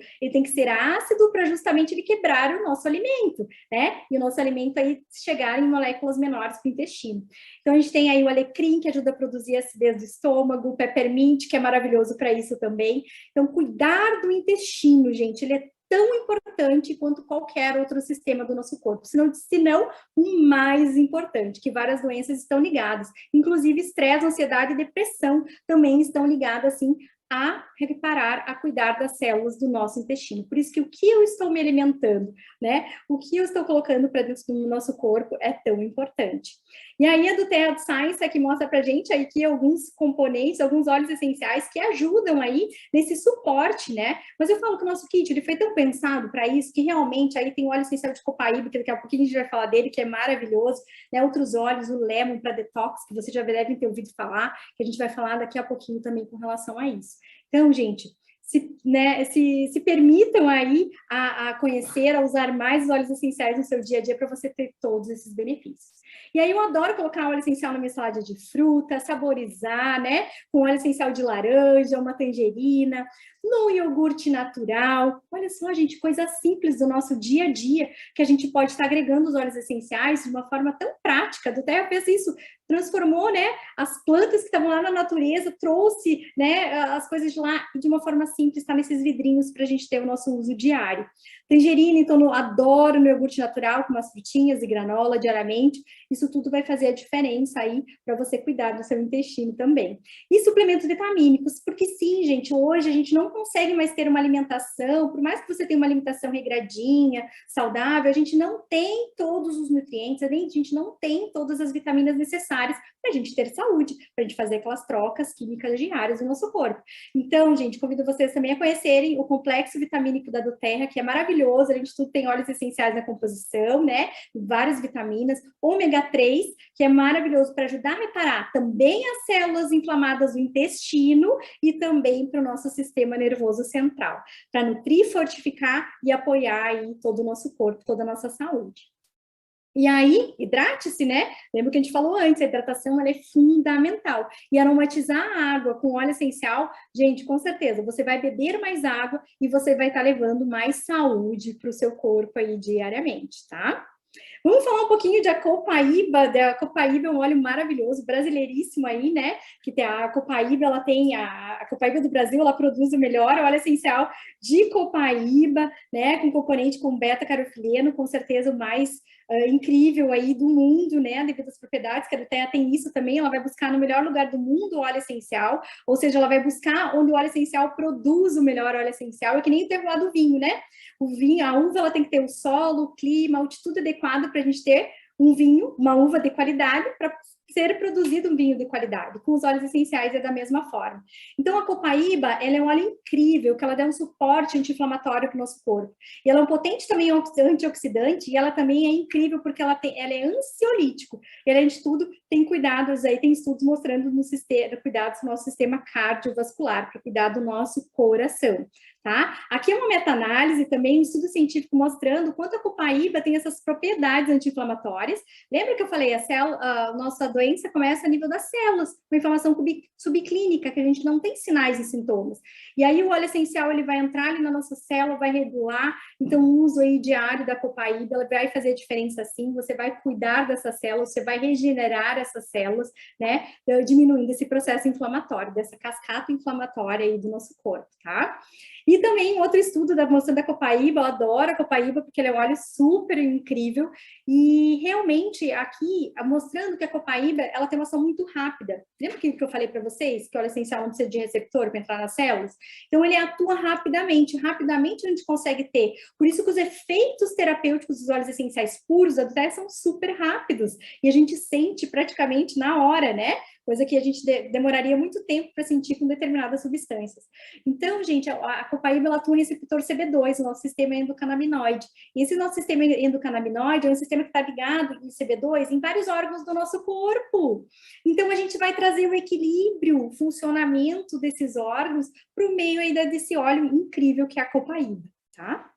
para justamente ele quebrar o nosso alimento, né? E o nosso alimento aí chegar em moléculas menores para o intestino. Então, a gente tem aí o alecrim, que ajuda a produzir a acidez do estômago, o peppermint, que é maravilhoso para isso também. Então, cuidar do intestino, gente, ele é tão importante quanto qualquer outro sistema do nosso corpo, se não o mais importante, que várias doenças estão ligadas, inclusive estresse, ansiedade e depressão também estão ligadas, assim, a reparar, a cuidar das células do nosso intestino. Por isso que o que eu estou me alimentando, né? O que eu estou colocando para dentro do nosso corpo é tão importante. E aí a do Terra Science aqui mostra pra gente aí que alguns componentes, alguns óleos essenciais que ajudam aí nesse suporte, né? Mas eu falo que o nosso kit, ele foi tão pensado para isso, que realmente aí tem o óleo essencial de copaíba, que daqui a pouquinho a gente vai falar dele, que é maravilhoso, né? Outros óleos, o lemon para detox, que vocês já devem ter ouvido falar, que a gente vai falar daqui a pouquinho também com relação a isso. Então, gente, se permitam aí a conhecer, a usar mais os óleos essenciais no seu dia a dia para você ter todos esses benefícios. E aí eu adoro colocar óleo essencial na minha salada de fruta, saborizar, né? Com óleo essencial de laranja, uma tangerina. no iogurte natural. Olha só, gente, coisa simples do nosso dia a dia, que a gente pode estar agregando os óleos essenciais de uma forma tão prática. Do Terra fez isso, transformou, né, as plantas que estavam lá na natureza, trouxe, né, as coisas de lá e de uma forma simples, está nesses vidrinhos para a gente ter o nosso uso diário. Tangerina, então, eu adoro no iogurte natural, com umas frutinhas e granola diariamente. Isso tudo vai fazer a diferença aí para você cuidar do seu intestino também. E suplementos vitamínicos, porque sim, gente, hoje a gente não consegue mais ter uma alimentação, por mais que você tenha uma alimentação regradinha, saudável, a gente não tem todos os nutrientes, a gente não tem todas as vitaminas necessárias para a gente ter saúde, para a gente fazer aquelas trocas químicas diárias do nosso corpo. Então, gente, convido vocês também a conhecerem o complexo vitamínico da doTERRA, que é maravilhoso, a gente tudo tem óleos essenciais na composição, né? Várias vitaminas, ômega 3, que é maravilhoso para ajudar a reparar também as células inflamadas do intestino e também para o nosso sistema nervoso central, para nutrir, fortificar e apoiar aí todo o nosso corpo, toda a nossa saúde. E aí, hidrate-se, né? Lembra que a gente falou antes, a hidratação ela é fundamental. E aromatizar a água com óleo essencial, gente, com certeza, você vai beber mais água e você vai estar levando mais saúde para o seu corpo aí diariamente, tá? Vamos falar um pouquinho de a Copaíba. A Copaíba é um óleo maravilhoso, brasileiríssimo aí, né? Que tem a Copaíba, ela tem a Copaíba do Brasil, ela produz o melhor óleo essencial de Copaíba, né? Com componente com beta-caroteno, com certeza o mais incrível aí do mundo, né? Devido às propriedades que a doTERRA tem isso também, ela vai buscar no melhor lugar do mundo o óleo essencial, ou seja, ela vai buscar onde o óleo essencial produz o melhor óleo essencial, é que nem o terroir do vinho, né? O vinho, a uva, ela tem que ter o solo, o clima, a altitude adequada para a gente ter um vinho, uma uva de qualidade, para ser produzido um vinho de qualidade. Com os óleos essenciais é da mesma forma. Então, a Copaíba, ela é um óleo incrível, que ela dá um suporte anti-inflamatório para o nosso corpo. E ela é um potente também antioxidante, e ela também é incrível porque ela é ansiolítico. E, além de tudo, tem cuidados aí, tem estudos mostrando no sistema, cuidados do nosso sistema cardiovascular, para cuidar do nosso coração. Tá? Aqui é uma meta-análise também, um estudo científico mostrando quanto a Copaíba tem essas propriedades anti-inflamatórias. Lembra que eu falei, a nossa doença começa a nível das células, com inflamação subclínica, que a gente não tem sinais e sintomas. E aí o óleo essencial, ele vai entrar ali na nossa célula, vai regular, então o uso aí diário da Copaíba, ela vai fazer a diferença sim, você vai cuidar dessas células, você vai regenerar essas células, né, diminuindo esse processo inflamatório, dessa cascata inflamatória aí do nosso corpo, tá? E também outro estudo da moça da Copaíba, eu adoro a Copaíba porque ele é um óleo super incrível e realmente aqui mostrando que a Copaíba ela tem uma ação muito rápida. Lembra que eu falei para vocês que o óleo essencial não precisa de receptor para entrar nas células? Então ele atua rapidamente a gente consegue ter. Por isso que os efeitos terapêuticos dos óleos essenciais puros da doTERRA são super rápidos e a gente sente praticamente na hora, né? Coisa que a gente demoraria muito tempo para sentir com determinadas substâncias. Então, gente, a Copaíba ela atua no receptor CB2, o nosso sistema endocannabinoide. E esse nosso sistema endocannabinoide é um sistema que está ligado em CB2 em vários órgãos do nosso corpo. Então, a gente vai trazer o equilíbrio, o funcionamento desses órgãos para o meio aí desse óleo incrível que é a Copaíba, tá?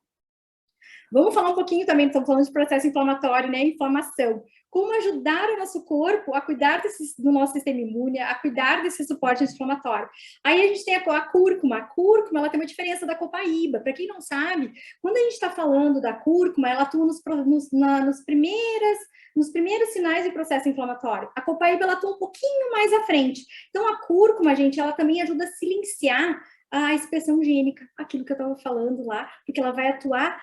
Vamos falar um pouquinho também, estamos falando de processo inflamatório, né? Inflamação. Como ajudar o nosso corpo a cuidar do nosso sistema imune, a cuidar desse suporte anti-inflamatório. Aí a gente tem a cúrcuma. A cúrcuma, ela tem uma diferença da Copaíba. Para quem não sabe, quando a gente está falando da cúrcuma, ela atua nos primeiros sinais de processo inflamatório. A Copaíba, ela atua um pouquinho mais à frente. Então, a cúrcuma, gente, ela também ajuda a silenciar a expressão gênica, aquilo que eu estava falando lá, porque ela vai atuar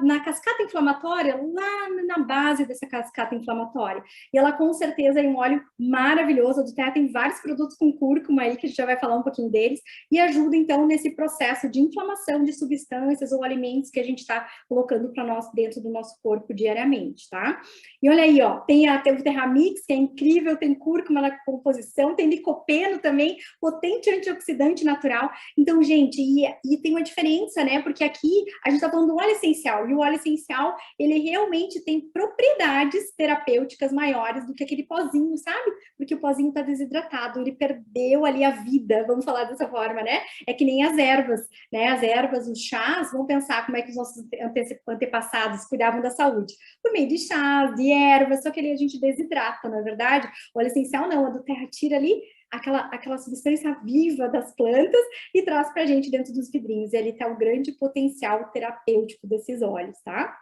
na cascata inflamatória, lá na base dessa cascata inflamatória. E ela, com certeza, é um óleo maravilhoso. A doTERRA tem vários produtos com cúrcuma aí, que a gente já vai falar um pouquinho deles, e ajuda, então, nesse processo de inflamação de substâncias ou alimentos que a gente está colocando para nós dentro do nosso corpo diariamente, tá? E olha aí, ó, tem o Terramix, que é incrível, tem cúrcuma na composição, tem licopeno também, potente antioxidante natural. Então, gente, e tem uma diferença, né? Porque aqui a gente está falando do óleo essencial, e o óleo essencial, ele realmente tem propriedades terapêuticas maiores do que aquele pozinho, sabe? Porque o pozinho está desidratado, ele perdeu ali a vida, vamos falar dessa forma, né? É que nem as ervas, né? As ervas, os chás, vamos pensar como é que os nossos antepassados cuidavam da saúde. Por meio de chás, de ervas, só que ali a gente desidrata, não é verdade? O óleo essencial não, a doTERRA tira ali aquela substância viva das plantas e traz para a gente dentro dos vidrinhos. E ali está o grande potencial terapêutico desses óleos, tá?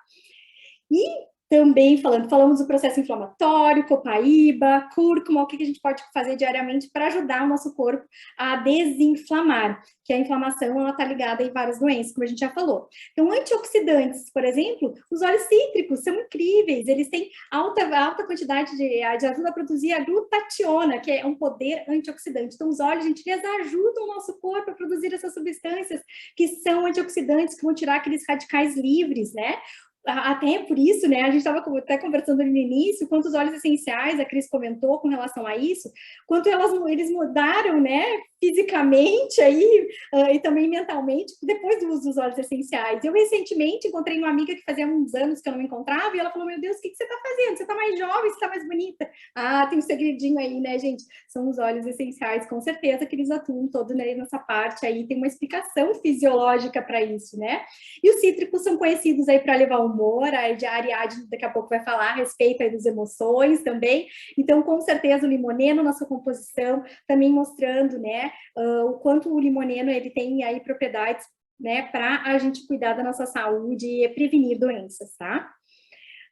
E também falamos do processo inflamatório, copaíba, cúrcuma, o que a gente pode fazer diariamente para ajudar o nosso corpo a desinflamar, que a inflamação ela está ligada em várias doenças, como a gente já falou. Então, antioxidantes, por exemplo, os óleos cítricos são incríveis, eles têm alta quantidade de ajuda a produzir a glutationa, que é um poder antioxidante. Então, os óleos, gente, eles ajudam o nosso corpo a produzir essas substâncias que são antioxidantes, que vão tirar aqueles radicais livres, né? Até por isso, né, a gente estava até conversando no início, quantos óleos essenciais a Cris comentou com relação a isso, quanto eles mudaram, né, fisicamente aí, e também mentalmente, depois do uso dos óleos essenciais. Eu recentemente encontrei uma amiga que fazia uns anos que eu não me encontrava, e ela falou, meu Deus, o que você está fazendo? Você está mais jovem, você está mais bonita. Ah, tem um segredinho aí, né, gente? São os óleos essenciais, com certeza que eles atuam todo, né, nessa parte aí, tem uma explicação fisiológica para isso, né? E os cítricos são conhecidos aí para levar humor, a Ariadne daqui a pouco vai falar a respeito aí das emoções também, então com certeza o limoneno na sua composição, também mostrando, né, o quanto o limoneno ele tem aí propriedades, né, para a gente cuidar da nossa saúde e prevenir doenças, tá?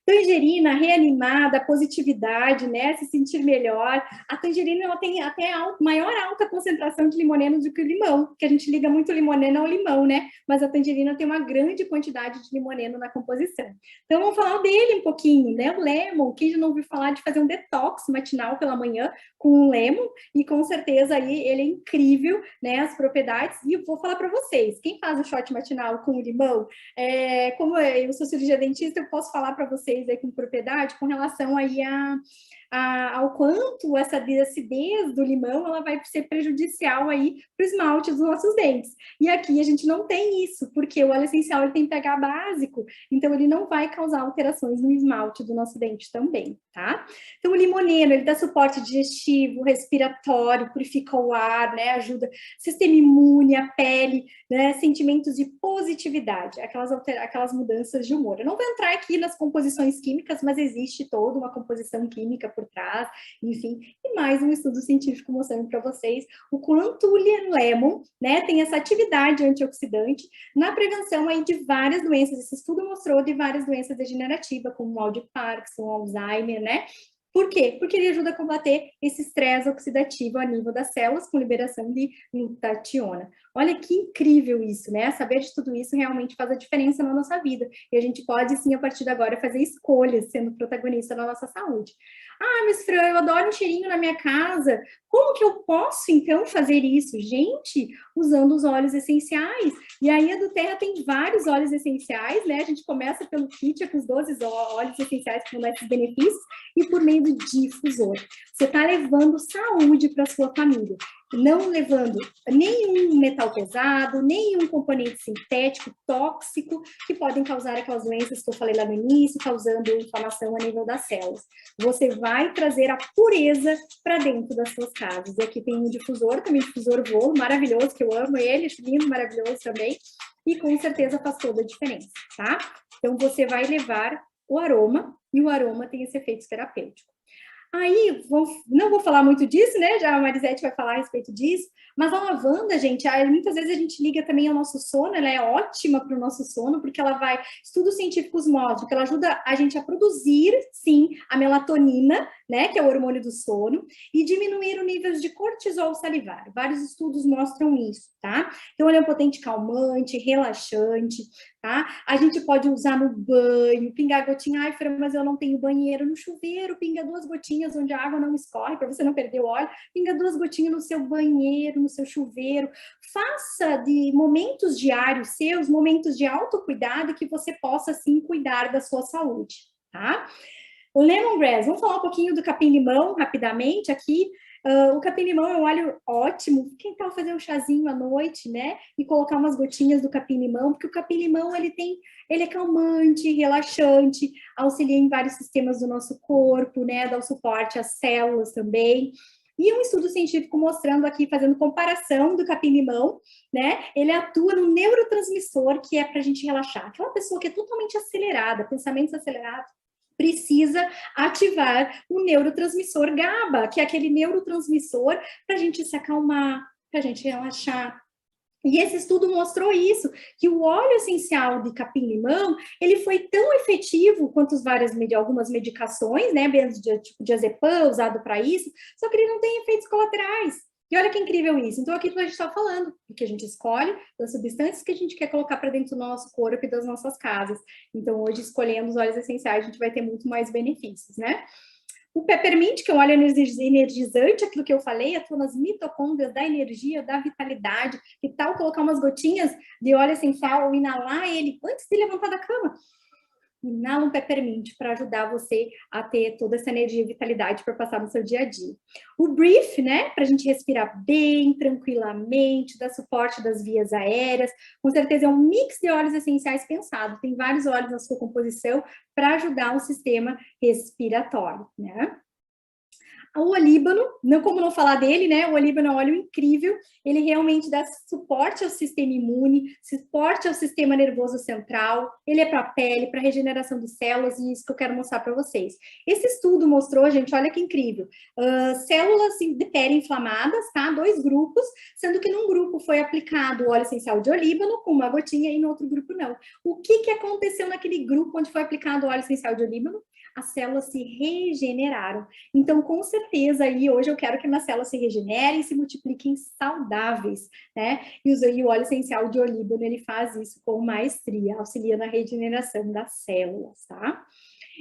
Tangerina, reanimada, positividade, né? Se sentir melhor. A tangerina ela tem até maior alta concentração de limoneno do que o limão, que a gente liga muito o limoneno ao limão, né? Mas a tangerina tem uma grande quantidade de limoneno na composição. Então, vamos falar dele um pouquinho, né? O lemon, quem já não ouviu falar de fazer um detox matinal pela manhã com o lemon, e com certeza aí ele é incrível, né? As propriedades, e eu vou falar para vocês, quem faz o shot matinal com o limão, como eu sou cirurgia dentista, eu posso falar para vocês aí com propriedade com relação aí ao quanto essa acidez do limão ela vai ser prejudicial aí para o esmalte dos nossos dentes. E aqui a gente não tem isso, porque o óleo essencial ele tem pH básico, então ele não vai causar alterações no esmalte do nosso dente também, tá? Então o limoneno, ele dá suporte digestivo, respiratório, purifica o ar, né? Ajuda sistema imune, a pele, né? Sentimentos de positividade, aquelas mudanças de humor. Eu não vou entrar aqui nas composições químicas, mas existe toda uma composição química por trás, enfim, e mais um estudo científico mostrando para vocês o quanto o lemon, né, tem essa atividade antioxidante na prevenção aí de várias doenças. Esse estudo mostrou de várias doenças degenerativas, como mal de Parkinson, Alzheimer, né? Por quê? Porque ele ajuda a combater esse estresse oxidativo a nível das células com liberação de glutationa. Olha que incrível isso, né? Saber de tudo isso realmente faz a diferença na nossa vida. E a gente pode, sim, a partir de agora, fazer escolhas sendo protagonista da nossa saúde. Ah, mas Fran, eu adoro um cheirinho na minha casa. Como que eu posso, então, fazer isso? Gente, usando os óleos essenciais. E aí a do Terra tem vários óleos essenciais, né? A gente começa pelo kit, com os 12 óleos essenciais que vão dar esses benefícios, e por meio do difusor. Você está levando saúde para a sua família, não levando nenhum metal pesado, nenhum componente sintético, tóxico, que podem causar aquelas doenças que eu falei lá no início, causando inflamação a nível das células. Você vai trazer a pureza para dentro das suas casas. E aqui tem um difusor, também difusor Volo, maravilhoso, que eu amo ele, acho lindo, maravilhoso também, e com certeza faz toda a diferença, tá? Então, você vai levar o aroma, e o aroma tem esse efeito terapêutico. Aí, não vou falar muito disso, né? Já a Marisete vai falar a respeito disso, mas a lavanda, gente, muitas vezes a gente liga também ao nosso sono, ela é ótima para o nosso sono, porque ela vai, estudos científicos mostram que ela ajuda a gente a produzir, sim, a melatonina, né, que é o hormônio do sono, e diminuir o nível de cortisol salivar. Vários estudos mostram isso, tá? Então, ela é um potente calmante, relaxante, tá? A gente pode usar no banho, pingar gotinha, ai, Fran, mas eu não tenho banheiro, no chuveiro, pinga 2 gotinhas onde a água não escorre, para você não perder o óleo, pinga 2 gotinhas no seu banheiro, no seu chuveiro, faça de momentos diários seus, momentos de autocuidado, que você possa, sim, cuidar da sua saúde, tá? O lemongrass, vamos falar um pouquinho do capim-limão rapidamente aqui. O capim-limão é um óleo ótimo. Quem tal fazer um chazinho à noite, né? E colocar umas gotinhas do capim-limão, porque o capim-limão ele é calmante, relaxante, auxilia em vários sistemas do nosso corpo, né? Dá o suporte às células também. E um estudo científico mostrando aqui, fazendo comparação do capim-limão, né? Ele atua no neurotransmissor que é para a gente relaxar. Aquela pessoa que é totalmente acelerada, pensamentos acelerados, precisa ativar o neurotransmissor GABA, que é aquele neurotransmissor para a gente se acalmar, para a gente relaxar. E esse estudo mostrou isso, que o óleo essencial de capim-limão, ele foi tão efetivo quanto algumas medicações, né, tipo diazepam, usado para isso, só que ele não tem efeitos colaterais. E olha que incrível isso. Então, aqui que a gente está falando, porque a gente escolhe as substâncias que a gente quer colocar para dentro do nosso corpo e das nossas casas. Então, hoje, escolhendo os óleos essenciais, a gente vai ter muito mais benefícios, né? O peppermint, que é um óleo energizante, aquilo que eu falei, atua nas mitocôndrias da energia, da vitalidade. Que tal colocar umas gotinhas de óleo essencial ou inalar ele antes de levantar da cama? Inala um peppermint para ajudar você a ter toda essa energia e vitalidade para passar no seu dia a dia. O brief, né, para a gente respirar bem, tranquilamente, dar suporte das vias aéreas. Com certeza é um mix de óleos essenciais pensado. Tem vários óleos na sua composição para ajudar o sistema respiratório, né? O olíbano, não como não falar dele, né? O olíbano é um óleo incrível, ele realmente dá suporte ao sistema imune, suporte ao sistema nervoso central, ele é para a pele, para regeneração de células, e isso que eu quero mostrar para vocês. Esse estudo mostrou, gente, olha que incrível, células de pele inflamadas, tá? 2 grupos, sendo que num grupo foi aplicado o óleo essencial de olíbano com uma gotinha e no outro grupo não. O que aconteceu naquele grupo onde foi aplicado o óleo essencial de olíbano? As células se regeneraram. Então, com certeza, aí hoje eu quero que minhas células se regenerem e se multipliquem saudáveis, né? E o óleo essencial de olíbano, ele faz isso com maestria, auxilia na regeneração das células, tá?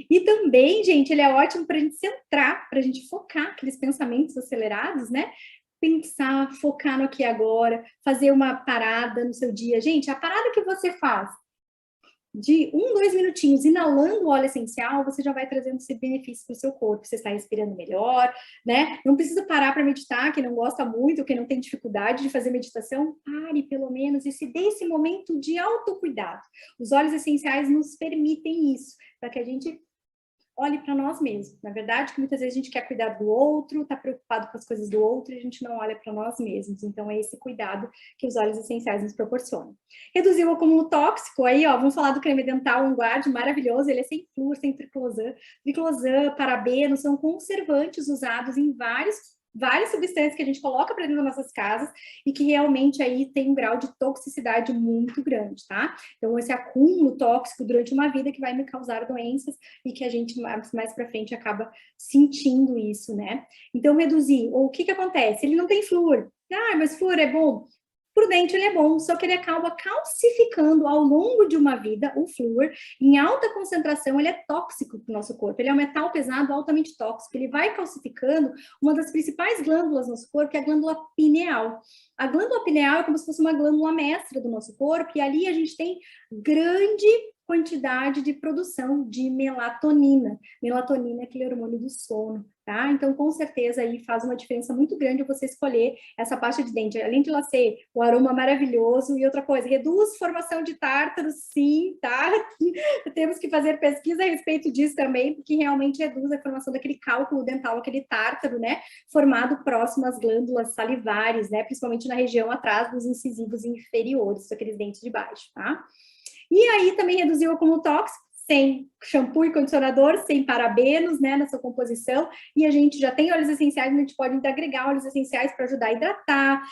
E também, gente, ele é ótimo para a gente centrar, para a gente focar aqueles pensamentos acelerados, né? Pensar, focar no aqui e agora, fazer uma parada no seu dia. Gente, a parada que você faz de 2 minutinhos inalando o óleo essencial, você já vai trazendo esse benefício para o seu corpo, você está respirando melhor, né? Não precisa parar para meditar, quem não gosta muito, quem não tem dificuldade de fazer meditação, pare pelo menos e se dê esse momento de autocuidado. Os óleos essenciais nos permitem isso, para que a gente olhe para nós mesmos. Na verdade, que muitas vezes a gente quer cuidar do outro, está preocupado com as coisas do outro e a gente não olha para nós mesmos. Então, é esse cuidado que os óleos essenciais nos proporcionam. Reduzir o acúmulo tóxico, aí, ó, vamos falar do creme dental On Guard, maravilhoso, ele é sem flúor, sem triclosan. Triclosan, parabeno, são conservantes usados em várias substâncias que a gente coloca para dentro das nossas casas e que realmente aí tem um grau de toxicidade muito grande, tá? Então, esse acúmulo tóxico durante uma vida que vai me causar doenças e que a gente mais para frente acaba sentindo isso, né? Então, reduzir. Ou o que acontece? Ele não tem flúor. Ah, mas flúor é bom. Prudente, ele é bom, só que ele acaba calcificando ao longo de uma vida, o flúor, em alta concentração, ele é tóxico para o nosso corpo, ele é um metal pesado altamente tóxico, ele vai calcificando uma das principais glândulas do nosso corpo, que é a glândula pineal. A glândula pineal é como se fosse uma glândula mestra do nosso corpo, e ali a gente tem grande quantidade de produção de melatonina. Melatonina é aquele hormônio do sono, tá? Então, com certeza, aí faz uma diferença muito grande você escolher essa pasta de dente. Além de ela ser o aroma maravilhoso, e outra coisa, reduz formação de tártaro, sim, tá? Temos que fazer pesquisa a respeito disso também, porque realmente reduz a formação daquele cálculo dental, aquele tártaro, né? Formado próximo às glândulas salivares, né? Principalmente na região atrás dos incisivos inferiores, aqueles dentes de baixo, tá? E aí também reduziu o acúmulo tóxico, sem shampoo e condicionador, sem parabenos, né, na sua composição, e a gente já tem óleos essenciais, a gente pode agregar óleos essenciais para ajudar a hidratar,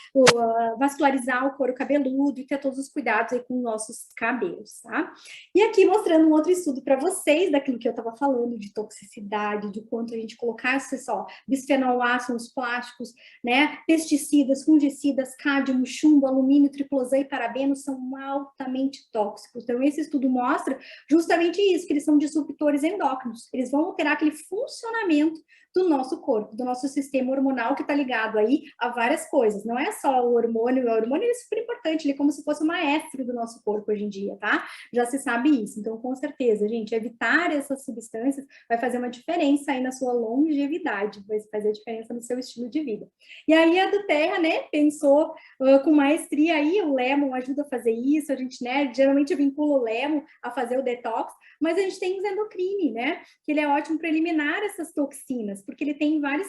vascularizar o couro cabeludo e ter todos os cuidados aí com os nossos cabelos, tá? E aqui mostrando um outro estudo para vocês, daquilo que eu estava falando, de toxicidade, de quanto a gente colocasse só bisfenol A, são os plásticos, né, pesticidas, fungicidas, cádmio, chumbo, alumínio, triclosan e parabenos são altamente tóxicos. Então, esse estudo mostra justamente isso, que eles são disruptores endócrinos, eles vão alterar aquele funcionamento do nosso corpo, do nosso sistema hormonal que está ligado aí a várias coisas, não é só o hormônio é super importante, ele é como se fosse o maestro do nosso corpo hoje em dia, tá? Já se sabe isso, então com certeza, gente, evitar essas substâncias vai fazer uma diferença aí na sua longevidade, vai fazer a diferença no seu estilo de vida. E aí a do Terra, né, pensou com maestria aí, o Lemon ajuda a fazer isso, a gente, né, geralmente vincula o Lemon a fazer o detox, Mas a gente tem o Zendocrine, né? Que ele é ótimo para eliminar essas toxinas, porque ele tem vários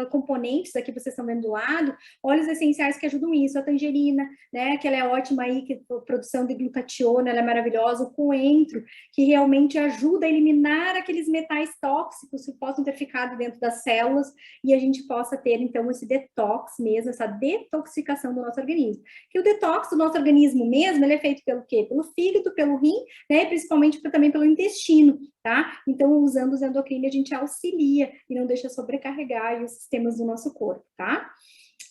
componentes, aqui vocês estão vendo do lado, óleos essenciais que ajudam isso, a tangerina, né? Que ela é ótima aí, que a produção de glutationa, ela é maravilhosa, o coentro, que realmente ajuda a eliminar aqueles metais tóxicos que possam ter ficado dentro das células e a gente possa ter, então, esse detox mesmo, essa detoxicação do nosso organismo. Que o detox do nosso organismo mesmo, ele é feito pelo quê? Pelo fígado, pelo rim, né? Principalmente também pelo intestino, tá? Então, usando os endocrinos, a gente auxilia e não deixa sobrecarregar os sistemas do nosso corpo, tá?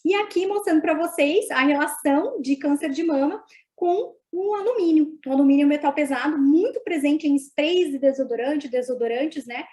E aqui mostrando para vocês a relação de câncer de mama com o alumínio. O alumínio é um metal pesado, muito presente em sprays de desodorantes, né,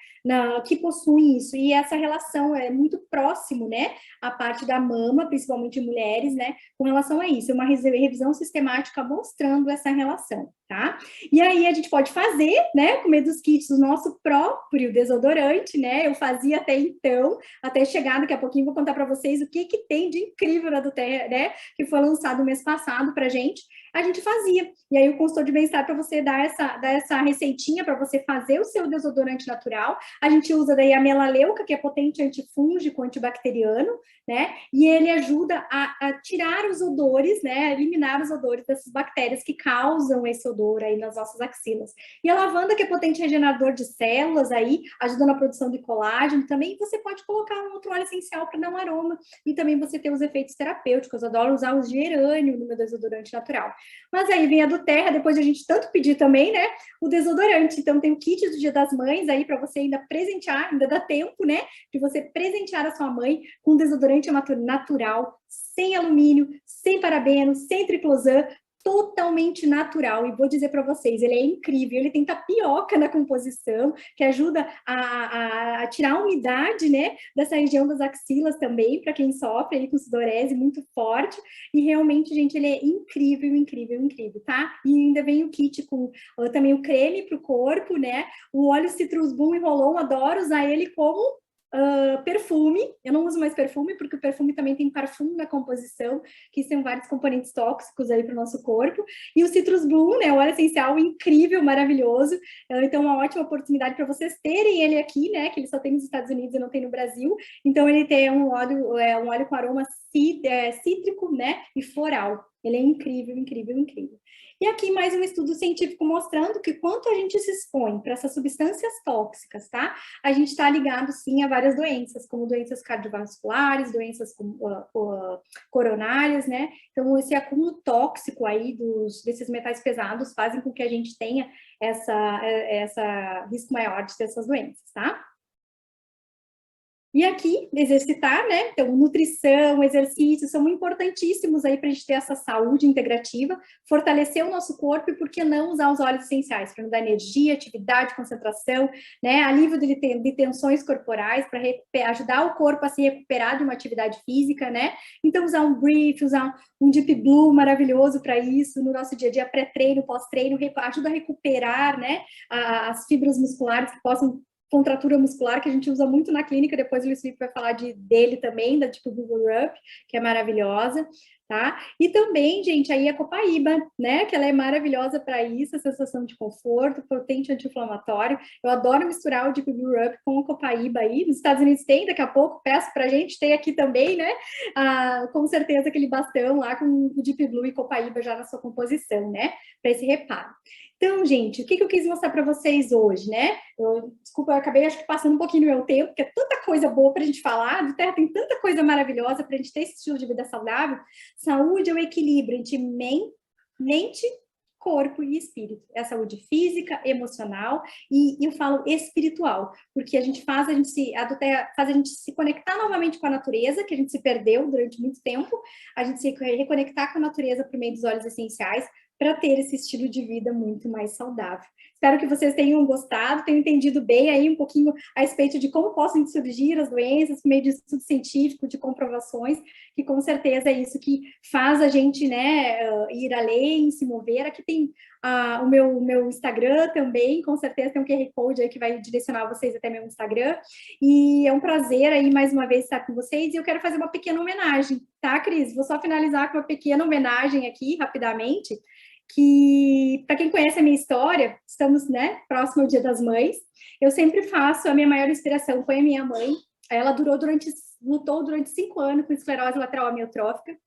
que possuem isso. E essa relação é muito próximo, né, à parte da mama, principalmente em mulheres, né, com relação a isso. É uma revisão sistemática mostrando essa relação, tá? E aí a gente pode fazer, né, com meio dos kits, o nosso próprio desodorante, né? Eu fazia até então, até chegar daqui a pouquinho, vou contar para vocês o que tem de incrível na doTERRA, né, que foi lançado mês passado pra gente. A gente fazia. E aí o consultor de bem-estar para você dar essa receitinha para você fazer o seu desodorante natural. A gente usa daí a melaleuca, que é potente antifúngico, antibacteriano, né? E ele ajuda a tirar os odores, né? A eliminar os odores dessas bactérias que causam esse odor aí nas nossas axilas. E a lavanda, que é potente regenerador de células aí, ajuda na produção de colágeno também. Você pode colocar um outro óleo essencial para dar um aroma. E também você ter os efeitos terapêuticos. Eu adoro usar os gerânio no meu desodorante natural. Mas aí vem a doTERRA, depois de a gente tanto pedir também, né? O desodorante. Então tem o kit do Dia das Mães aí para você ainda presentear, ainda dá tempo, né? De você presentear a sua mãe com um desodorante natural, sem alumínio, sem parabeno, sem triclosan, totalmente natural, e vou dizer para vocês, ele é incrível, ele tem tapioca na composição, que ajuda a tirar a umidade, né, dessa região das axilas também, para quem sofre aí com sudorese muito forte, e realmente, gente, ele é incrível, incrível, incrível, tá? E ainda vem o kit com também o creme para o corpo, né, o óleo Citrus Boom e Roll-On, adoro usar ele como perfume. Eu não uso mais perfume, porque o perfume também tem parfum na composição, que são vários componentes tóxicos aí para o nosso corpo. E o Citrus Bloom, né, o óleo essencial incrível, maravilhoso. Então, uma ótima oportunidade para vocês terem ele aqui, né, que ele só tem nos Estados Unidos e não tem no Brasil. Então, ele tem um óleo com aroma cítrico, né, e floral. Ele é incrível, incrível, incrível. E aqui mais um estudo científico mostrando que quanto a gente se expõe para essas substâncias tóxicas, tá? A gente está ligado, sim, a várias doenças, como doenças cardiovasculares, doenças coronárias, né? Então, esse acúmulo tóxico aí desses metais pesados fazem com que a gente tenha essa risco maior de ter essas doenças, tá? E aqui, exercitar, né? Então, nutrição, exercício são importantíssimos aí para a gente ter essa saúde integrativa, fortalecer o nosso corpo e, por que não, usar os óleos essenciais para nos dar energia, atividade, concentração, né? Alívio de tensões corporais, para ajudar o corpo a se recuperar de uma atividade física, né? Então, usar um brief, usar um Deep Blue maravilhoso para isso, no nosso dia a dia, pré-treino, pós-treino, ajuda a recuperar, né? As fibras musculares que possam contratura muscular, que a gente usa muito na clínica, depois o Luiz Felipe vai falar dele também, da tipo Google Up, que é maravilhosa, tá? E também, gente, aí a copaíba, né, que ela é maravilhosa para isso, a sensação de conforto, potente anti-inflamatório. Eu adoro misturar o Deep Blue Up com a copaíba aí, nos Estados Unidos tem, daqui a pouco peço pra gente, tem aqui também, né, com certeza aquele bastão lá com o Deep Blue e copaíba já na sua composição, né, para esse reparo. Então, gente, o que eu quis mostrar para vocês hoje, né? Desculpa, eu acabei, acho que passando um pouquinho do meu tempo, porque é tanta coisa boa para a gente falar, a doTERRA tem tanta coisa maravilhosa para a gente ter esse estilo de vida saudável. Saúde é o equilíbrio entre mente, corpo e espírito. É a saúde física, emocional e eu falo espiritual, porque a doTERRA faz a gente se conectar novamente com a natureza, que a gente se perdeu durante muito tempo, a gente se reconectar com a natureza por meio dos óleos essenciais, para ter esse estilo de vida muito mais saudável. Espero que vocês tenham gostado, tenham entendido bem aí um pouquinho a respeito de como possam surgir as doenças, por meio de estudo científico, de comprovações, que com certeza é isso que faz a gente, né, ir além, se mover. Aqui tem o meu Instagram também, com certeza tem um QR Code aí que vai direcionar vocês até meu Instagram, e é um prazer aí mais uma vez estar com vocês, e eu quero fazer uma pequena homenagem, tá, Cris? Vou só finalizar com uma pequena homenagem aqui, rapidamente. que, para quem conhece a minha história, estamos, né, próximo ao Dia das Mães, eu sempre faço, a minha maior inspiração foi a minha mãe, ela lutou durante 5 anos com esclerose lateral amiotrófica,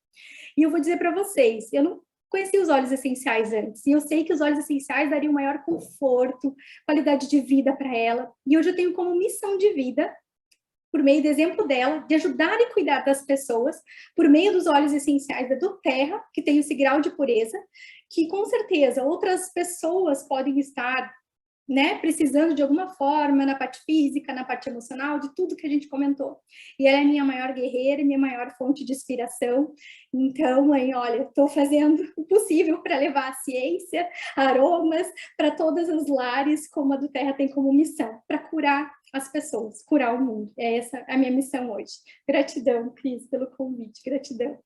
e eu vou dizer para vocês, eu não conhecia os óleos essenciais antes, e eu sei que os óleos essenciais dariam maior conforto, qualidade de vida para ela, e hoje eu tenho como missão de vida, por meio do exemplo dela, de ajudar e cuidar das pessoas, por meio dos óleos essenciais da doTERRA, que tem esse grau de pureza, que com certeza outras pessoas podem estar, né, precisando de alguma forma, na parte física, na parte emocional, de tudo que a gente comentou. E ela é minha maior guerreira, minha maior fonte de inspiração. Então, mãe, olha, estou fazendo o possível para levar a ciência, aromas, para todas as lares, como a doTERRA tem como missão, para curar as pessoas, curar o mundo. É essa a minha missão hoje. Gratidão, Cris, pelo convite. Gratidão.